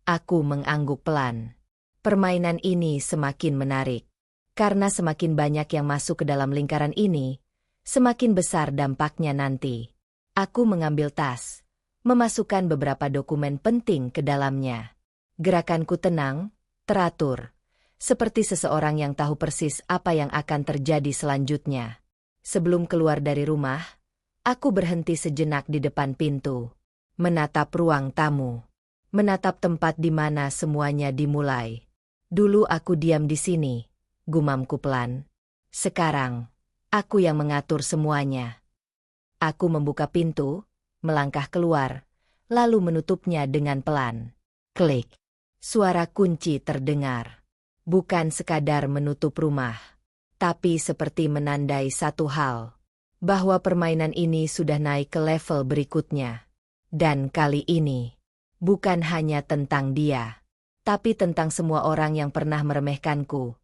S1: Aku mengangguk pelan. Permainan ini semakin menarik. Karena semakin banyak yang masuk ke dalam lingkaran ini, semakin besar dampaknya nanti. Aku mengambil tas, memasukkan beberapa dokumen penting ke dalamnya. Gerakanku tenang, teratur, seperti seseorang yang tahu persis apa yang akan terjadi selanjutnya. Sebelum keluar dari rumah, aku berhenti sejenak di depan pintu, menatap ruang tamu, menatap tempat di mana semuanya dimulai. Dulu aku diam di sini, gumamku pelan. Sekarang, aku yang mengatur semuanya. Aku membuka pintu, melangkah keluar, lalu menutupnya dengan pelan. Klik. Suara kunci terdengar. Bukan sekadar menutup rumah, tapi seperti menandai satu hal. Bahwa permainan ini sudah naik ke level berikutnya. Dan kali ini, bukan hanya tentang dia, tapi tentang semua orang yang pernah meremehkanku,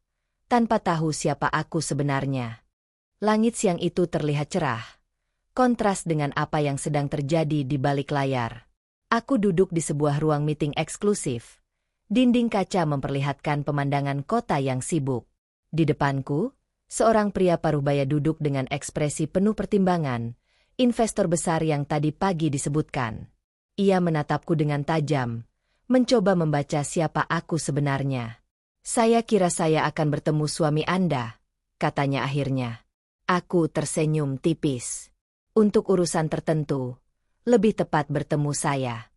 S1: tanpa tahu siapa aku sebenarnya. Langit siang itu terlihat cerah, kontras dengan apa yang sedang terjadi di balik layar. Aku duduk di sebuah ruang meeting eksklusif. Dinding kaca memperlihatkan pemandangan kota yang sibuk. Di depanku, seorang pria parubaya duduk dengan ekspresi penuh pertimbangan, investor besar yang tadi pagi disebutkan. Ia menatapku dengan tajam, mencoba membaca siapa aku sebenarnya. Saya kira saya akan bertemu suami Anda, katanya akhirnya. Aku tersenyum tipis. Untuk urusan tertentu, lebih tepat bertemu saya.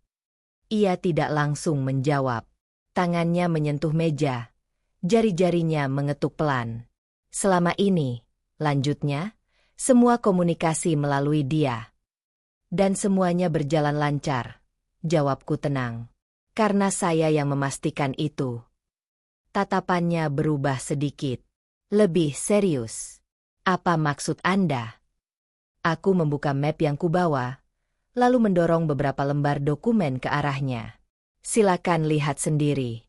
S1: Ia tidak langsung menjawab. Tangannya menyentuh meja, jari-jarinya mengetuk pelan. Selama ini, lanjutnya, semua komunikasi melalui dia. Dan semuanya berjalan lancar, jawabku tenang. Karena saya yang memastikan itu. Tatapannya berubah sedikit. Lebih serius. Apa maksud Anda? Aku membuka map yang kubawa, lalu mendorong beberapa lembar dokumen ke arahnya. Silakan lihat sendiri.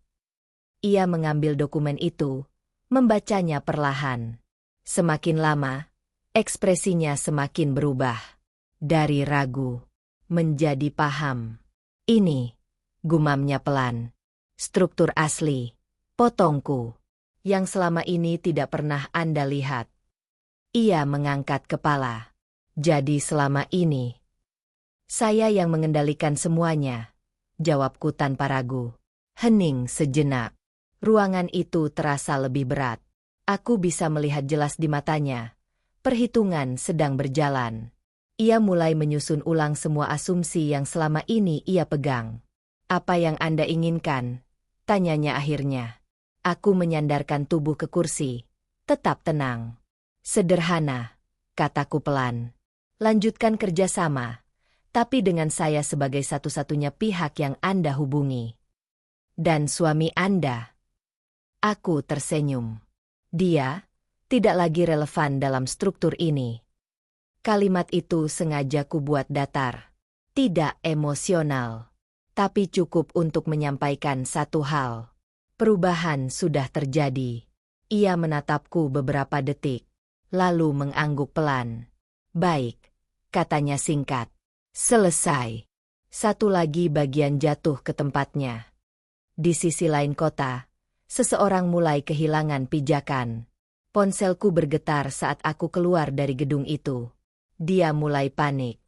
S1: Ia mengambil dokumen itu, membacanya perlahan. Semakin lama, ekspresinya semakin berubah. Dari ragu, menjadi paham. Ini, gumamnya pelan. Struktur asli, potongku, yang selama ini tidak pernah Anda lihat. Ia mengangkat kepala. Jadi selama ini, saya yang mengendalikan semuanya. Jawabku tanpa ragu. Hening sejenak. Ruangan itu terasa lebih berat. Aku bisa melihat jelas di matanya. Perhitungan sedang berjalan. Ia mulai menyusun ulang semua asumsi yang selama ini ia pegang. Apa yang Anda inginkan? Tanyanya akhirnya. Aku menyandarkan tubuh ke kursi. Tetap tenang. Sederhana, kataku pelan. Lanjutkan kerjasama. Tapi dengan saya sebagai satu-satunya pihak yang Anda hubungi. Dan suami Anda. Aku tersenyum. Dia tidak lagi relevan dalam struktur ini. Kalimat itu sengaja kubuat datar. Tidak emosional. Tapi cukup untuk menyampaikan satu hal. Perubahan sudah terjadi. Ia menatapku beberapa detik. Lalu mengangguk pelan. Baik, katanya singkat. Selesai. Satu lagi bagian jatuh ke tempatnya. Di sisi lain kota, seseorang mulai kehilangan pijakan. Ponselku bergetar saat aku keluar dari gedung itu. Dia mulai panik.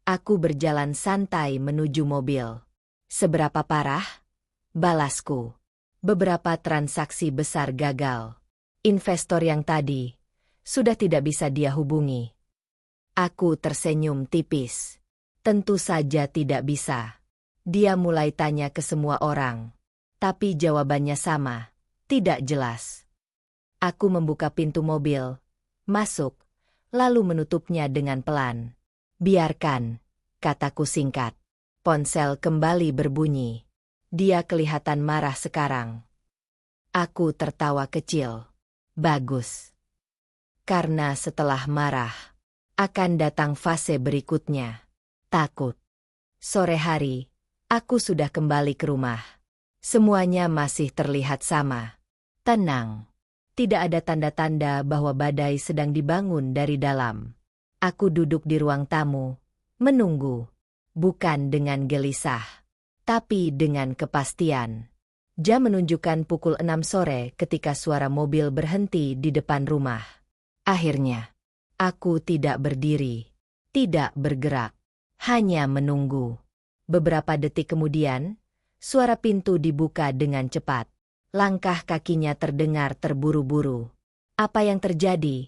S1: Aku berjalan santai menuju mobil. Seberapa parah? Balasku. Beberapa transaksi besar gagal. Investor yang tadi sudah tidak bisa dia hubungi. Aku tersenyum tipis. Tentu saja tidak bisa. Dia mulai tanya ke semua orang. Tapi jawabannya sama, tidak jelas. Aku membuka pintu mobil, masuk, lalu menutupnya dengan pelan. Biarkan, kataku singkat. Ponsel kembali berbunyi. Dia kelihatan marah sekarang. Aku tertawa kecil. Bagus. Karena setelah marah, akan datang fase berikutnya. Takut. Sore hari, aku sudah kembali ke rumah. Semuanya masih terlihat sama. Tenang. Tidak ada tanda-tanda bahwa badai sedang dibangun dari dalam. Aku duduk di ruang tamu, menunggu. Bukan dengan gelisah, tapi dengan kepastian. Jam menunjukkan pukul 6 sore ketika suara mobil berhenti di depan rumah. Akhirnya, aku tidak berdiri, tidak bergerak, hanya menunggu. Beberapa detik kemudian, suara pintu dibuka dengan cepat. Langkah kakinya terdengar terburu-buru. Apa yang terjadi?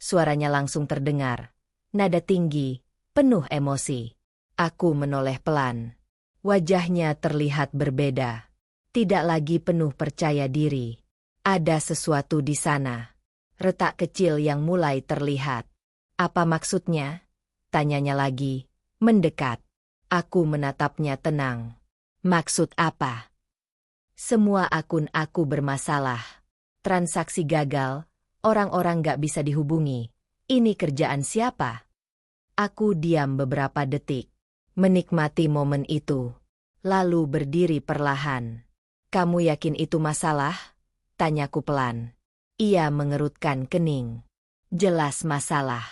S1: Suaranya langsung terdengar. Nada tinggi, penuh emosi. Aku menoleh pelan. Wajahnya terlihat berbeda. Tidak lagi penuh percaya diri. Ada sesuatu di sana. Retak kecil yang mulai terlihat. Apa maksudnya? Tanyanya lagi. Mendekat. Aku menatapnya tenang. Maksud apa? Semua akun aku bermasalah. Transaksi gagal, orang-orang gak bisa dihubungi. Ini kerjaan siapa? Aku diam beberapa detik. Menikmati momen itu. Lalu berdiri perlahan. Kamu yakin itu masalah? Tanyaku pelan. Ia mengerutkan kening. Jelas masalah.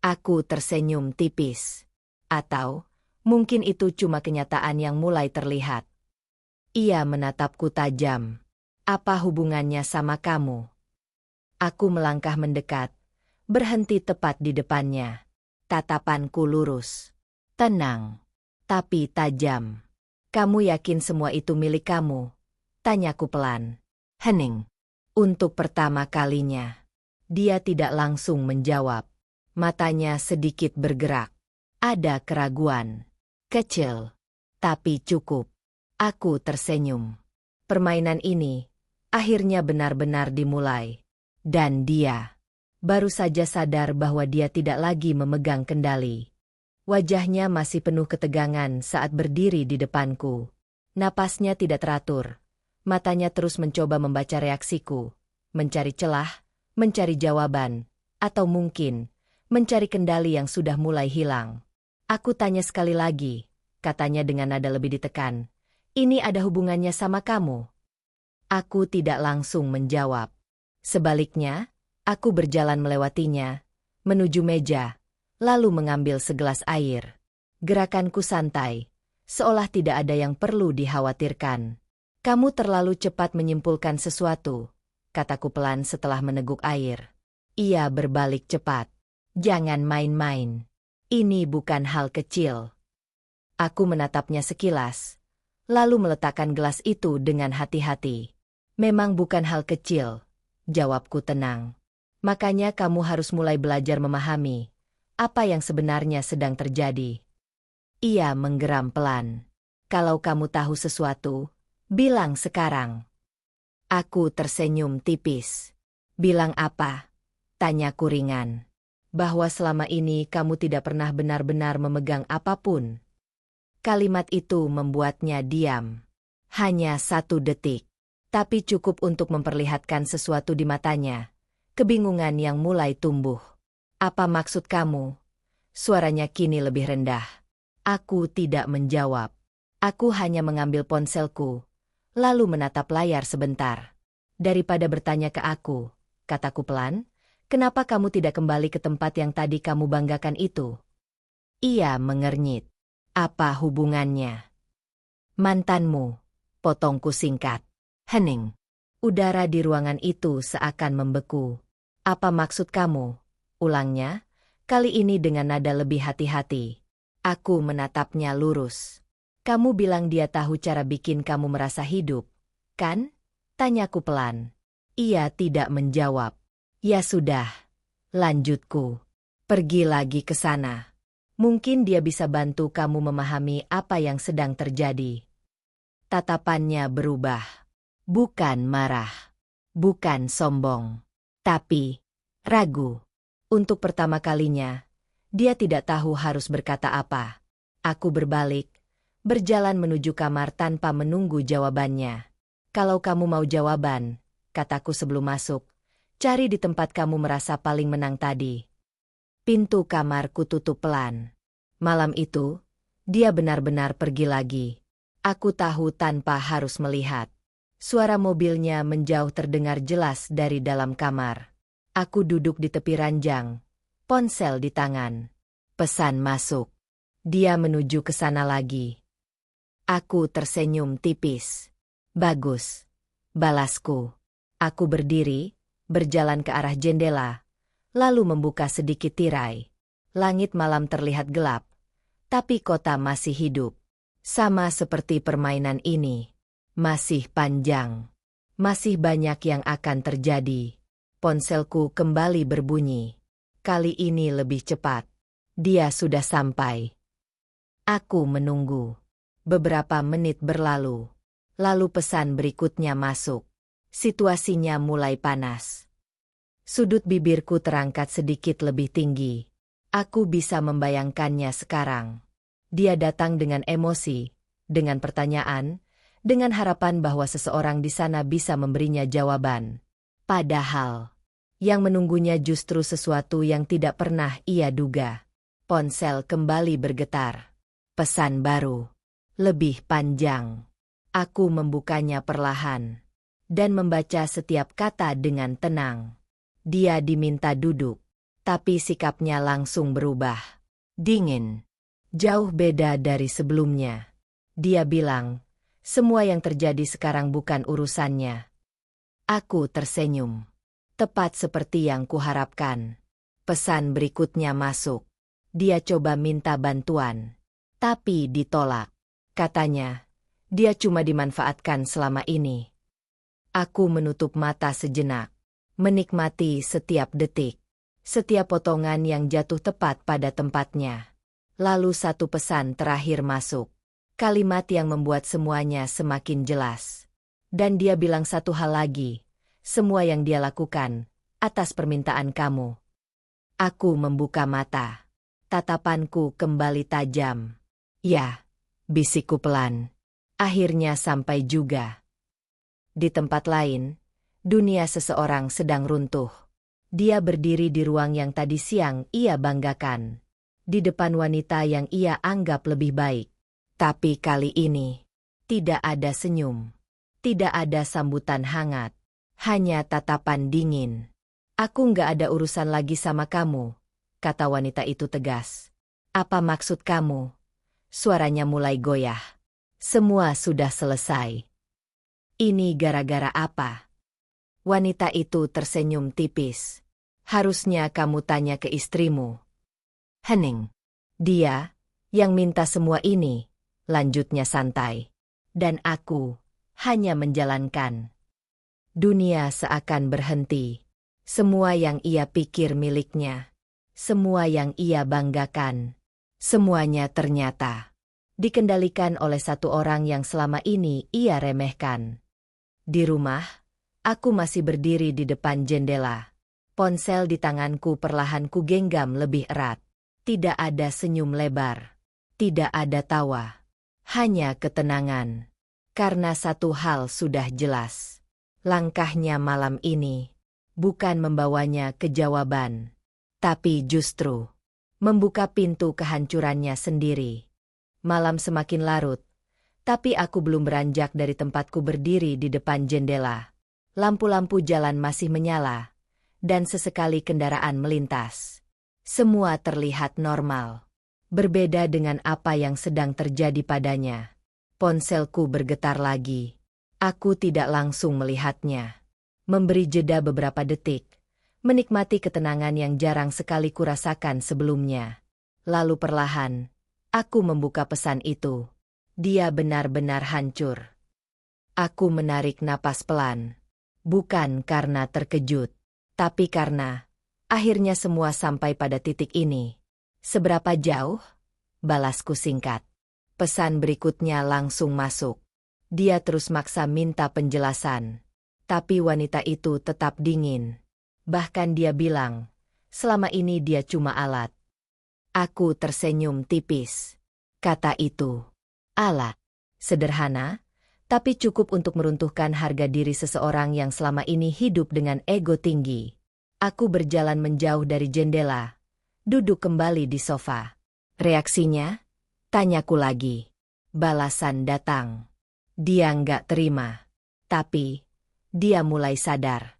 S1: Aku tersenyum tipis. Atau, mungkin itu cuma kenyataan yang mulai terlihat. Ia menatapku tajam. Apa hubungannya sama kamu? Aku melangkah mendekat, berhenti tepat di depannya. Tatapanku lurus. Tenang, tapi tajam. Kamu yakin semua itu milik kamu? Tanyaku pelan. Hening. Untuk pertama kalinya, dia tidak langsung menjawab. Matanya sedikit bergerak. Ada keraguan. Kecil, tapi cukup. Aku tersenyum. Permainan ini akhirnya benar-benar dimulai. Dan dia baru saja sadar bahwa dia tidak lagi memegang kendali. Wajahnya masih penuh ketegangan saat berdiri di depanku. Napasnya tidak teratur. Matanya terus mencoba membaca reaksiku. Mencari celah, mencari jawaban, atau mungkin mencari kendali yang sudah mulai hilang. Aku tanya sekali lagi, katanya dengan nada lebih ditekan. Ini ada hubungannya sama kamu? Aku tidak langsung menjawab. Sebaliknya, aku berjalan melewatinya, menuju meja, lalu mengambil segelas air. Gerakanku santai, seolah tidak ada yang perlu dikhawatirkan. Kamu terlalu cepat menyimpulkan sesuatu, kataku pelan setelah meneguk air. Ia berbalik cepat. Jangan main-main. Ini bukan hal kecil. Aku menatapnya sekilas, lalu meletakkan gelas itu dengan hati-hati. Memang bukan hal kecil, jawabku tenang. Makanya kamu harus mulai belajar memahami apa yang sebenarnya sedang terjadi. Ia menggeram pelan. Kalau kamu tahu sesuatu, bilang sekarang. Aku tersenyum tipis. Bilang apa? Tanyaku ringan. Bahwa selama ini kamu tidak pernah benar-benar memegang apapun. Kalimat itu membuatnya diam. Hanya 1 detik. Tapi cukup untuk memperlihatkan sesuatu di matanya. Kebingungan yang mulai tumbuh. Apa maksud kamu? Suaranya kini lebih rendah. Aku tidak menjawab. Aku hanya mengambil ponselku, lalu menatap layar sebentar. Daripada bertanya ke aku, kataku pelan, kenapa kamu tidak kembali ke tempat yang tadi kamu banggakan itu? Ia mengernyit. Apa hubungannya? Mantanmu, potongku singkat. Hening. Udara di ruangan itu seakan membeku. Apa maksud kamu? Ulangnya, Kali ini dengan nada lebih hati-hati. Aku menatapnya lurus. Kamu bilang dia tahu cara bikin kamu merasa hidup, kan? Tanyaku pelan. Ia tidak menjawab. Ya sudah, lanjutku. Pergi lagi ke sana. Mungkin dia bisa bantu kamu memahami apa yang sedang terjadi. Tatapannya berubah. Bukan marah. Bukan sombong. Tapi ragu. Untuk pertama kalinya, dia tidak tahu harus berkata apa. Aku berbalik, berjalan menuju kamar tanpa menunggu jawabannya. Kalau kamu mau jawaban, kataku sebelum masuk, cari di tempat kamu merasa paling menang tadi. Pintu kamarku tutup pelan. Malam itu, dia benar-benar pergi lagi. Aku tahu tanpa harus melihat. Suara mobilnya menjauh terdengar jelas dari dalam kamar. Aku duduk di tepi ranjang, ponsel di tangan. Pesan masuk. Dia menuju ke sana lagi. Aku tersenyum tipis. Bagus. Balasku. Aku berdiri, berjalan ke arah jendela, lalu membuka sedikit tirai. Langit malam terlihat gelap, tapi kota masih hidup. Sama seperti permainan ini. Masih panjang. Masih banyak yang akan terjadi. Ponselku kembali berbunyi. Kali ini lebih cepat. Dia sudah sampai. Aku menunggu. Beberapa menit berlalu. Lalu pesan berikutnya masuk. Situasinya mulai panas. Sudut bibirku terangkat sedikit lebih tinggi. Aku bisa membayangkannya sekarang. Dia datang dengan emosi, dengan pertanyaan, dengan harapan bahwa seseorang di sana bisa memberinya jawaban. Padahal yang menunggunya justru sesuatu yang tidak pernah ia duga. Ponsel kembali bergetar. Pesan baru. Lebih panjang. Aku membukanya perlahan. Dan membaca setiap kata dengan tenang. Dia diminta duduk. Tapi sikapnya langsung berubah. Dingin. Jauh beda dari sebelumnya. Dia bilang, semua yang terjadi sekarang bukan urusannya. Aku tersenyum. Tepat seperti yang kuharapkan. Pesan berikutnya masuk. Dia coba minta bantuan. Tapi ditolak. Katanya, dia cuma dimanfaatkan selama ini. Aku menutup mata sejenak. Menikmati setiap detik. Setiap potongan yang jatuh tepat pada tempatnya. Lalu satu pesan terakhir masuk. Kalimat yang membuat semuanya semakin jelas. Dan dia bilang satu hal lagi. Semua yang dia lakukan, atas permintaan kamu. Aku membuka mata. Tatapanku kembali tajam. Ya, bisikku pelan. Akhirnya sampai juga. Di tempat lain, dunia seseorang sedang runtuh. Dia berdiri di ruang yang tadi siang ia banggakan. Di depan wanita yang ia anggap lebih baik. Tapi kali ini, tidak ada senyum. Tidak ada sambutan hangat. Hanya tatapan dingin. Aku nggak ada urusan lagi sama kamu, kata wanita itu tegas. Apa maksud kamu? Suaranya mulai goyah. Semua sudah selesai. Ini gara-gara apa? Wanita itu tersenyum tipis. Harusnya kamu tanya ke istrimu. Hening. Dia, yang minta semua ini, lanjutnya santai. Dan aku, hanya menjalankan. Dunia seakan berhenti. Semua yang ia pikir miliknya. Semua yang ia banggakan. Semuanya ternyata dikendalikan oleh satu orang yang selama ini ia remehkan. Di rumah, aku masih berdiri di depan jendela. Ponsel di tanganku perlahan kugenggam lebih erat. Tidak ada senyum lebar. Tidak ada tawa. Hanya ketenangan. Karena satu hal sudah jelas. Langkahnya malam ini bukan membawanya ke jawaban, tapi justru membuka pintu kehancurannya sendiri. Malam semakin larut, tapi aku belum beranjak dari tempatku berdiri di depan jendela. Lampu-lampu jalan masih menyala, dan sesekali kendaraan melintas. Semua terlihat normal. Berbeda dengan apa yang sedang terjadi padanya. Ponselku bergetar lagi. Aku tidak langsung melihatnya. Memberi jeda beberapa detik, menikmati ketenangan yang jarang sekali kurasakan sebelumnya. Lalu perlahan, aku membuka pesan itu. Dia benar-benar hancur. Aku menarik napas pelan. Bukan karena terkejut, tapi karena akhirnya semua sampai pada titik ini. Seberapa jauh? Balasku singkat. Pesan berikutnya langsung masuk. Dia terus maksa minta penjelasan. Tapi wanita itu tetap dingin. Bahkan dia bilang, selama ini dia cuma alat. Aku tersenyum tipis. Kata itu, alat. Sederhana, tapi cukup untuk meruntuhkan harga diri seseorang yang selama ini hidup dengan ego tinggi. Aku berjalan menjauh dari jendela, duduk kembali di sofa. Reaksinya? Tanyaku lagi. Balasan datang. Dia nggak terima. Tapi, dia mulai sadar.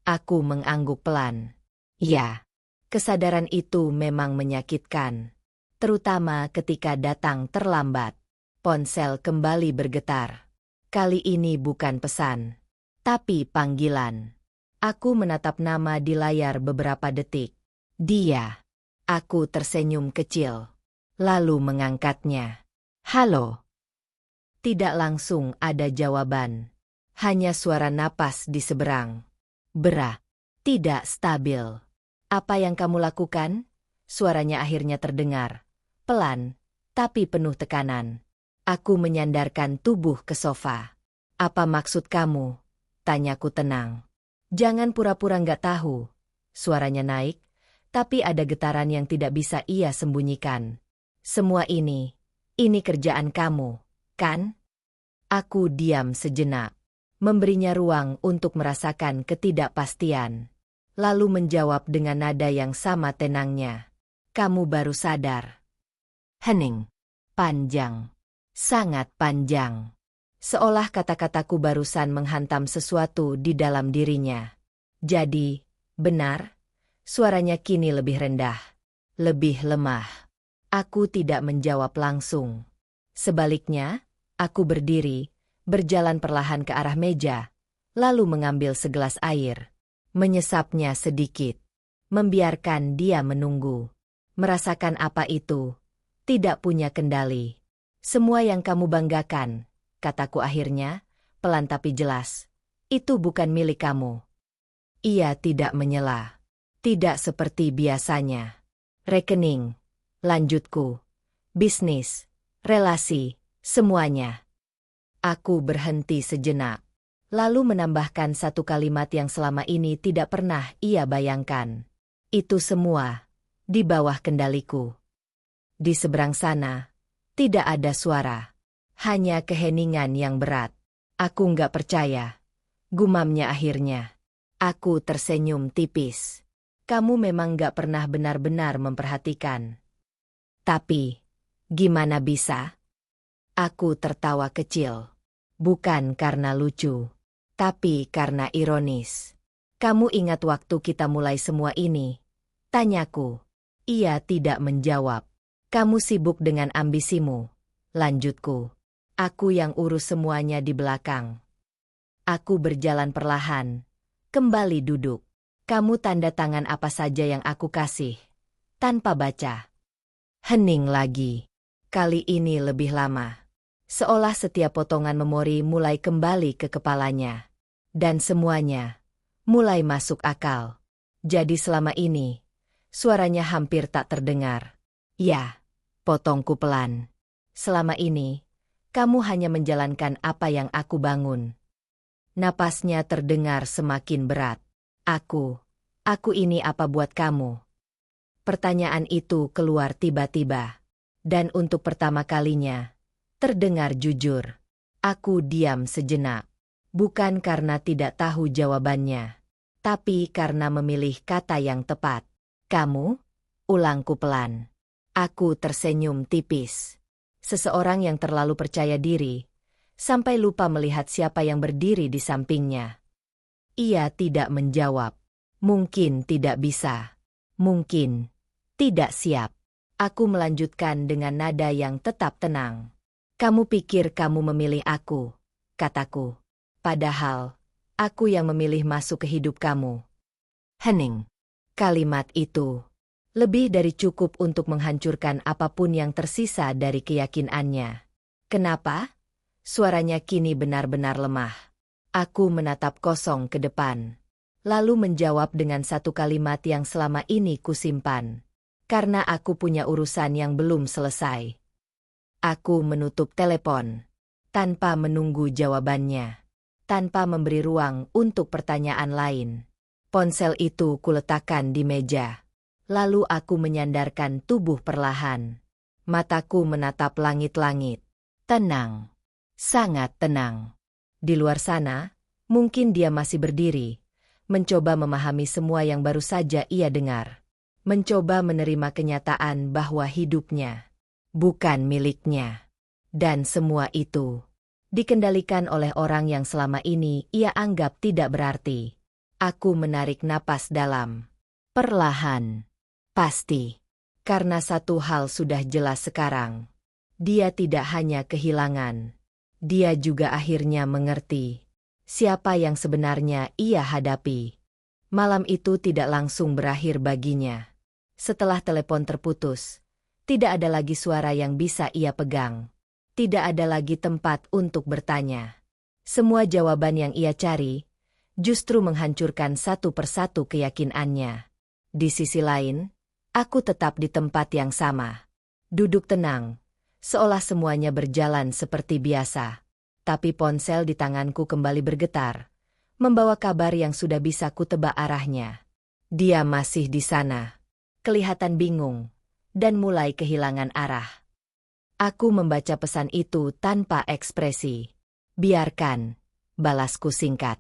S1: Aku mengangguk pelan. Ya, kesadaran itu memang menyakitkan. Terutama ketika datang terlambat. Ponsel kembali bergetar. Kali ini bukan pesan, tapi panggilan. Aku menatap nama di layar beberapa detik. Dia. Aku tersenyum kecil. Lalu mengangkatnya. Halo. Tidak langsung ada jawaban. Hanya suara napas di seberang. Berat. Tidak stabil. Apa yang kamu lakukan? Suaranya akhirnya terdengar. Pelan, tapi penuh tekanan. Aku menyandarkan tubuh ke sofa. Apa maksud kamu? Tanyaku tenang. Jangan pura-pura nggak tahu. Suaranya naik, tapi ada getaran yang tidak bisa ia sembunyikan. Semua ini kerjaan kamu, kan? Aku diam sejenak, memberinya ruang untuk merasakan ketidakpastian. Lalu menjawab dengan nada yang sama tenangnya. Kamu baru sadar. Hening. Panjang. Sangat panjang. Seolah kata-kataku barusan menghantam sesuatu di dalam dirinya. Jadi, benar, suaranya kini lebih rendah. Lebih lemah. Aku tidak menjawab langsung. Sebaliknya, aku berdiri, berjalan perlahan ke arah meja, lalu mengambil segelas air. Menyesapnya sedikit. Membiarkan dia menunggu. Merasakan apa itu? Tidak punya kendali. Semua yang kamu banggakan, kataku akhirnya, pelan tapi jelas. Itu bukan milik kamu. Ia tidak menyela. Tidak seperti biasanya. Rekening, lanjutku, bisnis, relasi, semuanya. Aku berhenti sejenak. Lalu menambahkan satu kalimat yang selama ini tidak pernah ia bayangkan. Itu semua di bawah kendaliku. Di seberang sana, tidak ada suara. Hanya keheningan yang berat. Aku nggak percaya. Gumamnya akhirnya. Aku tersenyum tipis. Kamu memang nggak pernah benar-benar memperhatikan. Tapi, gimana bisa? Aku tertawa kecil. Bukan karena lucu, tapi karena ironis. Kamu ingat waktu kita mulai semua ini? Tanyaku. Ia tidak menjawab. Kamu sibuk dengan ambisimu. Lanjutku. Aku yang urus semuanya di belakang. Aku berjalan perlahan. Kembali duduk. Kamu tanda tangan apa saja yang aku kasih. Tanpa baca. Hening lagi. Kali ini lebih lama. Seolah setiap potongan memori mulai kembali ke kepalanya. Dan semuanya mulai masuk akal. Jadi selama ini, suaranya hampir tak terdengar. Ya, potongku pelan. Selama ini, kamu hanya menjalankan apa yang aku bangun. Napasnya terdengar semakin berat. Aku ini apa buat kamu? Pertanyaan itu keluar tiba-tiba. Dan untuk pertama kalinya, terdengar jujur. Aku diam sejenak. Bukan karena tidak tahu jawabannya, tapi karena memilih kata yang tepat. Kamu? Ulangku pelan. Aku tersenyum tipis. Seseorang yang terlalu percaya diri, sampai lupa melihat siapa yang berdiri di sampingnya. Ia tidak menjawab. Mungkin tidak bisa. Mungkin tidak siap. Aku melanjutkan dengan nada yang tetap tenang. Kamu pikir kamu memilih aku, kataku. Padahal, aku yang memilih masuk ke hidup kamu. Hening. Kalimat itu lebih dari cukup untuk menghancurkan apapun yang tersisa dari keyakinannya. Kenapa? Suaranya kini benar-benar lemah. Aku menatap kosong ke depan, lalu menjawab dengan satu kalimat yang selama ini kusimpan. Karena aku punya urusan yang belum selesai. Aku menutup telepon, tanpa menunggu jawabannya, tanpa memberi ruang untuk pertanyaan lain. Ponsel itu kuletakkan di meja. Lalu aku menyandarkan tubuh perlahan. Mataku menatap langit-langit. Tenang. Sangat tenang. Di luar sana, mungkin dia masih berdiri, mencoba memahami semua yang baru saja ia dengar. Mencoba menerima kenyataan bahwa hidupnya bukan miliknya. Dan semua itu dikendalikan oleh orang yang selama ini ia anggap tidak berarti. Aku menarik napas dalam. Perlahan. Pasti. Karena satu hal sudah jelas sekarang. Dia tidak hanya kehilangan. Dia juga akhirnya mengerti siapa yang sebenarnya ia hadapi. Malam itu tidak langsung berakhir baginya. Setelah telepon terputus, tidak ada lagi suara yang bisa ia pegang. Tidak ada lagi tempat untuk bertanya. Semua jawaban yang ia cari justru menghancurkan satu persatu keyakinannya. Di sisi lain, aku tetap di tempat yang sama. Duduk tenang, seolah semuanya berjalan seperti biasa. Tapi ponsel di tanganku kembali bergetar, membawa kabar yang sudah bisa kutebak arahnya. Dia masih di sana. Kelihatan bingung, dan mulai kehilangan arah. Aku membaca pesan itu tanpa ekspresi. Biarkan, balasku singkat.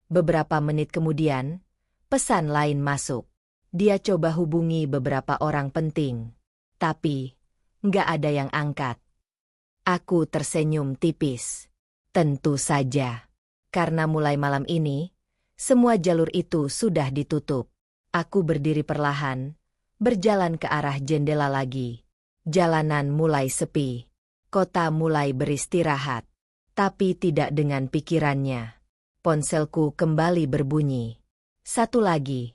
S1: Beberapa menit kemudian, pesan lain masuk. Dia coba hubungi beberapa orang penting. Tapi, nggak ada yang angkat. Aku tersenyum tipis. Tentu saja. Karena mulai malam ini, semua jalur itu sudah ditutup. Aku berdiri perlahan, berjalan ke arah jendela lagi. Jalanan mulai sepi. Kota mulai beristirahat. Tapi tidak dengan pikirannya. Ponselku kembali berbunyi. Satu lagi.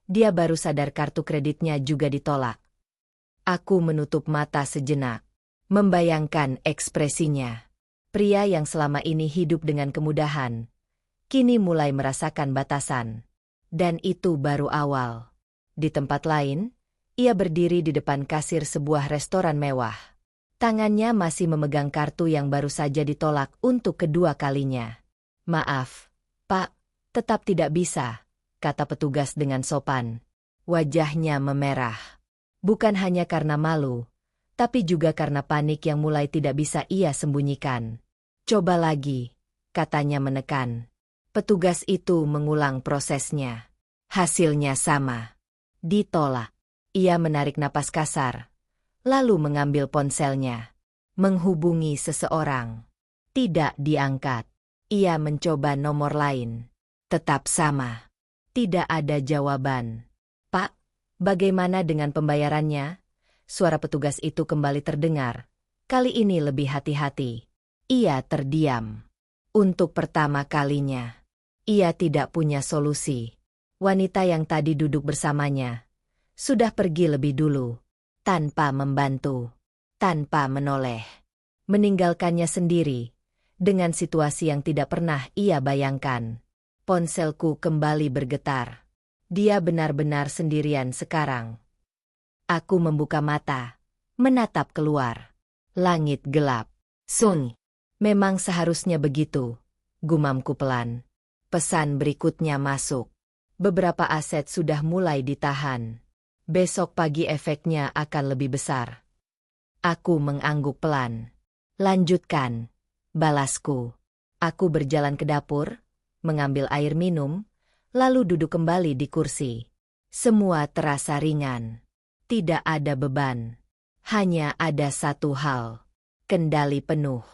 S1: Dia baru sadar kartu kreditnya juga ditolak. Aku menutup mata sejenak, membayangkan ekspresinya. Pria yang selama ini hidup dengan kemudahan, kini mulai merasakan batasan. Dan itu baru awal. Di tempat lain, ia berdiri di depan kasir sebuah restoran mewah. Tangannya masih memegang kartu yang baru saja ditolak untuk kedua kalinya. "Maaf, Pak, tetap tidak bisa," kata petugas dengan sopan. Wajahnya memerah. Bukan hanya karena malu, tapi juga karena panik yang mulai tidak bisa ia sembunyikan. "Coba lagi," katanya menekan. Petugas itu mengulang prosesnya. Hasilnya sama. Ditolak. Ia menarik napas kasar, lalu mengambil ponselnya. Menghubungi seseorang. Tidak diangkat. Ia mencoba nomor lain. Tetap sama. Tidak ada jawaban. "Pak, bagaimana dengan pembayarannya?" Suara petugas itu kembali terdengar. Kali ini lebih hati-hati. Ia terdiam. Untuk pertama kalinya, ia tidak punya solusi. Wanita yang tadi duduk bersamanya sudah pergi lebih dulu, tanpa membantu, tanpa menoleh. Meninggalkannya sendiri, dengan situasi yang tidak pernah ia bayangkan. Ponselku kembali bergetar. Dia benar-benar sendirian sekarang. Aku membuka mata, menatap keluar. Langit gelap. Sun. Memang seharusnya begitu, gumamku pelan. Pesan berikutnya masuk. Beberapa aset sudah mulai ditahan. Besok pagi efeknya akan lebih besar. Aku mengangguk pelan. "Lanjutkan," balasku. Aku berjalan ke dapur, mengambil air minum, lalu duduk kembali di kursi. Semua terasa ringan. Tidak ada beban. Hanya ada satu hal. Kendali penuh.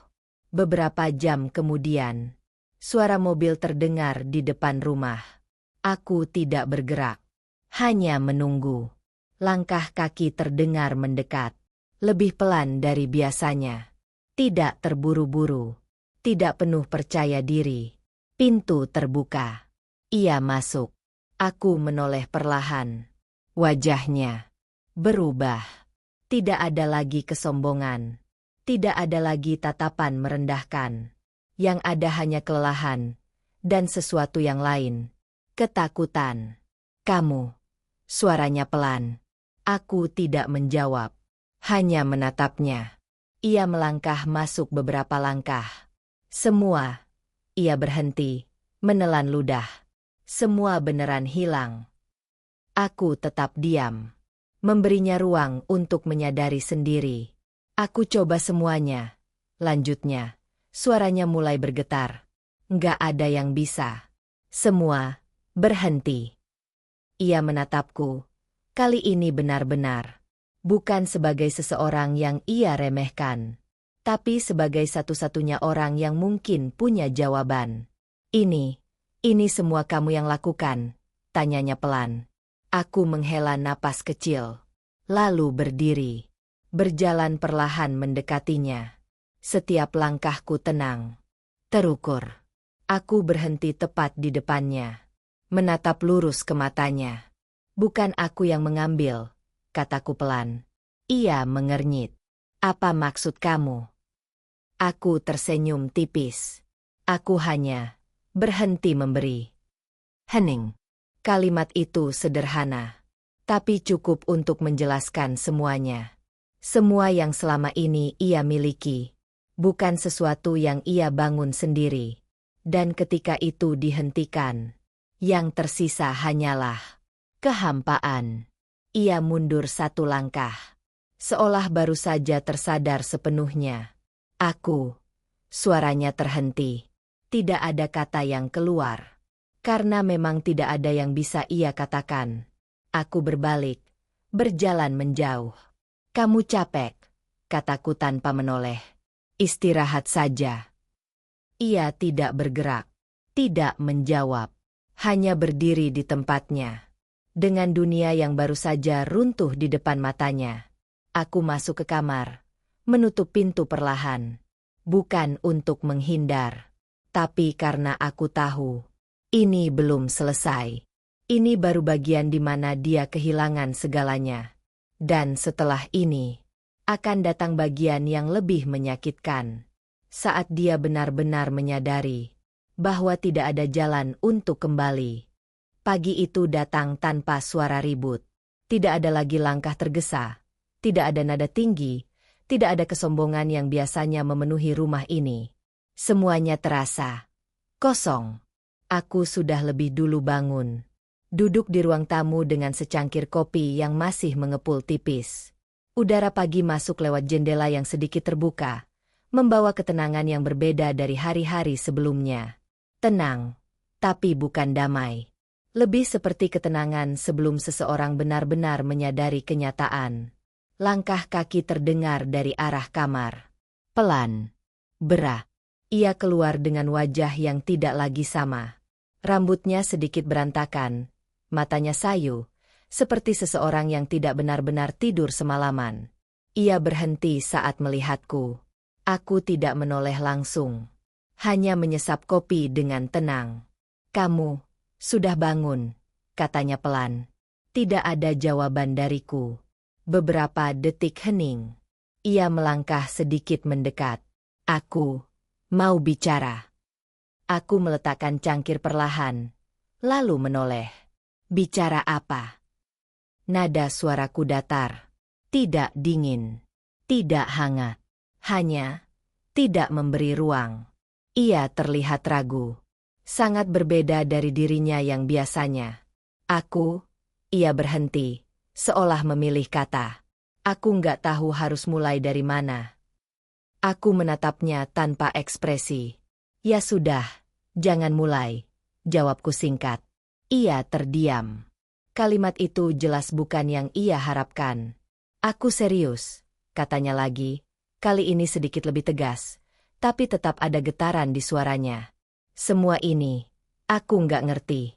S1: Beberapa jam kemudian, suara mobil terdengar di depan rumah. Aku tidak bergerak. Hanya menunggu. Langkah kaki terdengar mendekat. Lebih pelan dari biasanya. Tidak terburu-buru. Tidak penuh percaya diri. Pintu terbuka. Ia masuk. Aku menoleh perlahan. Wajahnya berubah. Tidak ada lagi kesombongan. Tidak ada lagi tatapan merendahkan. Yang ada hanya kelelahan. Dan sesuatu yang lain. Ketakutan. Kamu. Suaranya pelan. Aku tidak menjawab. Hanya menatapnya. Ia melangkah masuk beberapa langkah. Semua. Ia berhenti. Menelan ludah. Semua beneran hilang. Aku tetap diam. Memberinya ruang untuk menyadari sendiri. Aku coba semuanya. Lanjutnya. Suaranya mulai bergetar. Nggak ada yang bisa. Semua berhenti. Ia menatapku. Kali ini benar-benar. Bukan sebagai seseorang yang ia remehkan. Tapi sebagai satu-satunya orang yang mungkin punya jawaban. Ini semua kamu yang lakukan? Tanyanya pelan. Aku menghela napas kecil. Lalu berdiri. Berjalan perlahan mendekatinya. Setiap langkahku tenang. Terukur. Aku berhenti tepat di depannya. Menatap lurus ke matanya. Bukan aku yang mengambil, kataku pelan. Ia mengernyit. Apa maksud kamu? Aku tersenyum tipis. Aku hanya berhenti memberi. Hening. Kalimat itu sederhana. Tapi cukup untuk menjelaskan semuanya. Semua yang selama ini ia miliki. Bukan sesuatu yang ia bangun sendiri. Dan ketika itu dihentikan, yang tersisa hanyalah kehampaan. Ia mundur satu langkah. Seolah baru saja tersadar sepenuhnya. Aku. Suaranya terhenti. Tidak ada kata yang keluar. Karena memang tidak ada yang bisa ia katakan. Aku berbalik. Berjalan menjauh. Kamu capek, kataku tanpa menoleh. Istirahat saja. Ia tidak bergerak. Tidak menjawab. Hanya berdiri di tempatnya. Dengan dunia yang baru saja runtuh di depan matanya. Aku masuk ke kamar. Menutup pintu perlahan. Bukan untuk menghindar. Tapi karena aku tahu. Ini belum selesai. Ini baru bagian di mana dia kehilangan segalanya. Dan setelah ini, akan datang bagian yang lebih menyakitkan. Saat dia benar-benar menyadari bahwa tidak ada jalan untuk kembali. Pagi itu datang tanpa suara ribut. Tidak ada lagi langkah tergesa. Tidak ada nada tinggi. Tidak ada kesombongan yang biasanya memenuhi rumah ini. Semuanya terasa kosong. Aku sudah lebih dulu bangun. Duduk di ruang tamu dengan secangkir kopi yang masih mengepul tipis. Udara pagi masuk lewat jendela yang sedikit terbuka, membawa ketenangan yang berbeda dari hari-hari sebelumnya. Tenang, tapi bukan damai. Lebih seperti ketenangan sebelum seseorang benar-benar menyadari kenyataan. Langkah kaki terdengar dari arah kamar. Pelan. Berat. Ia keluar dengan wajah yang tidak lagi sama. Rambutnya sedikit berantakan, matanya sayu, seperti seseorang yang tidak benar-benar tidur semalaman. Ia berhenti saat melihatku. Aku tidak menoleh langsung. Hanya menyesap kopi dengan tenang. Kamu sudah bangun, katanya pelan. Tidak ada jawaban dariku. Beberapa detik hening. Ia melangkah sedikit mendekat. Aku mau bicara. Aku meletakkan cangkir perlahan, lalu menoleh. Bicara apa? Nada suaraku datar. Tidak dingin. Tidak hangat. Hanya tidak memberi ruang. Ia terlihat ragu. Sangat berbeda dari dirinya yang biasanya. Ia berhenti, seolah memilih kata. Aku nggak tahu harus mulai dari mana. Aku menatapnya tanpa ekspresi. Ya sudah, jangan mulai, jawabku singkat. Ia terdiam. Kalimat itu jelas bukan yang ia harapkan. Aku serius, katanya lagi, kali ini sedikit lebih tegas, tapi tetap ada getaran di suaranya. Semua ini, aku nggak ngerti.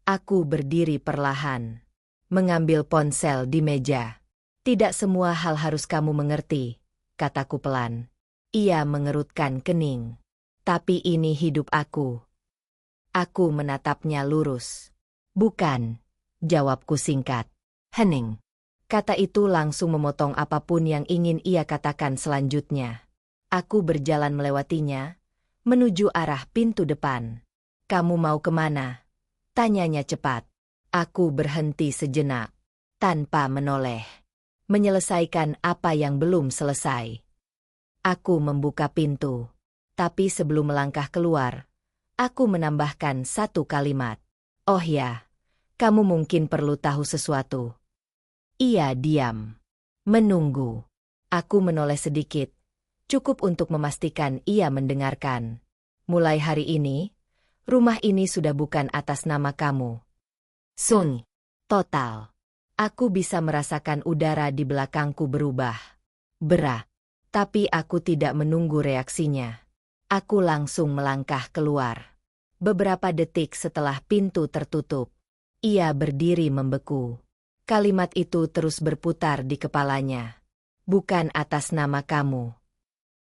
S1: Aku berdiri perlahan, mengambil ponsel di meja. Tidak semua hal harus kamu mengerti, kataku pelan. Ia mengerutkan kening. Tapi ini hidup aku. Aku menatapnya lurus. Bukan, jawabku singkat. Hening. Kata itu langsung memotong apapun yang ingin ia katakan selanjutnya. Aku berjalan melewatinya, menuju arah pintu depan. Kamu mau kemana? Tanyanya cepat. Aku berhenti sejenak, tanpa menoleh. Menyelesaikan apa yang belum selesai. Aku membuka pintu. Tapi sebelum melangkah keluar, aku menambahkan satu kalimat. Oh ya, kamu mungkin perlu tahu sesuatu. Ia diam. Menunggu. Aku menoleh sedikit. Cukup untuk memastikan ia mendengarkan. Mulai hari ini, rumah ini sudah bukan atas nama kamu. Sun. Total. Aku bisa merasakan udara di belakangku berubah. Berat. Tapi aku tidak menunggu reaksinya. Aku langsung melangkah keluar. Beberapa detik setelah pintu tertutup, ia berdiri membeku. Kalimat itu terus berputar di kepalanya. Bukan atas nama kamu.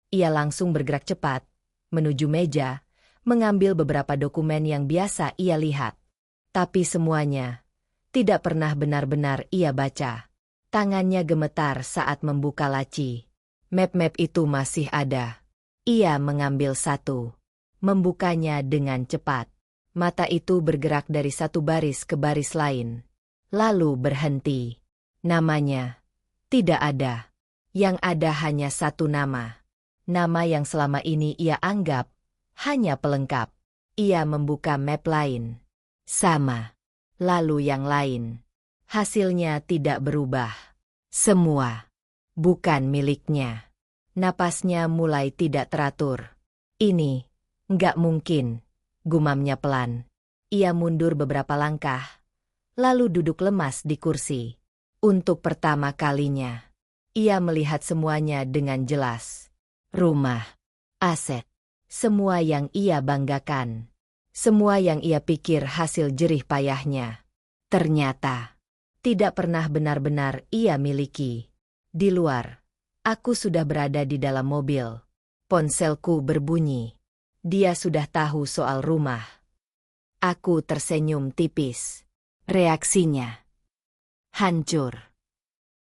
S1: Ia langsung bergerak cepat, menuju meja, mengambil beberapa dokumen yang biasa ia lihat. Tapi semuanya tidak pernah benar-benar ia baca. Tangannya gemetar saat membuka laci. Map-map itu masih ada. Ia mengambil satu. Membukanya dengan cepat. Mata itu bergerak dari satu baris ke baris lain. Lalu berhenti. Namanya tidak ada. Yang ada hanya satu nama. Nama yang selama ini ia anggap hanya pelengkap. Ia membuka map lain. Sama. Lalu yang lain. Hasilnya tidak berubah. Semua bukan miliknya. Napasnya mulai tidak teratur. Ini nggak mungkin, gumamnya pelan. Ia mundur beberapa langkah, lalu duduk lemas di kursi. Untuk pertama kalinya, ia melihat semuanya dengan jelas. Rumah, aset, semua yang ia banggakan. Semua yang ia pikir hasil jerih payahnya. Ternyata, tidak pernah benar-benar ia miliki. Di luar, aku sudah berada di dalam mobil. Ponselku berbunyi. Dia sudah tahu soal rumah. Aku tersenyum tipis. Reaksinya hancur.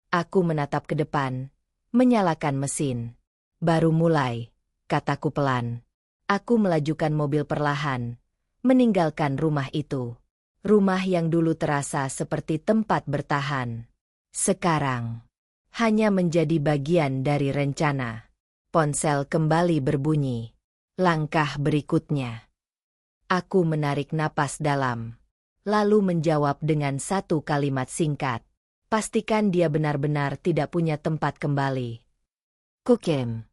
S1: Aku menatap ke depan, menyalakan mesin. Baru mulai, kataku pelan. Aku melajukan mobil perlahan, meninggalkan rumah itu. Rumah yang dulu terasa seperti tempat bertahan. Sekarang hanya menjadi bagian dari rencana. Ponsel kembali berbunyi. Langkah berikutnya. Aku menarik napas dalam. Lalu menjawab dengan satu kalimat singkat. Pastikan dia benar-benar tidak punya tempat kembali. Kukem.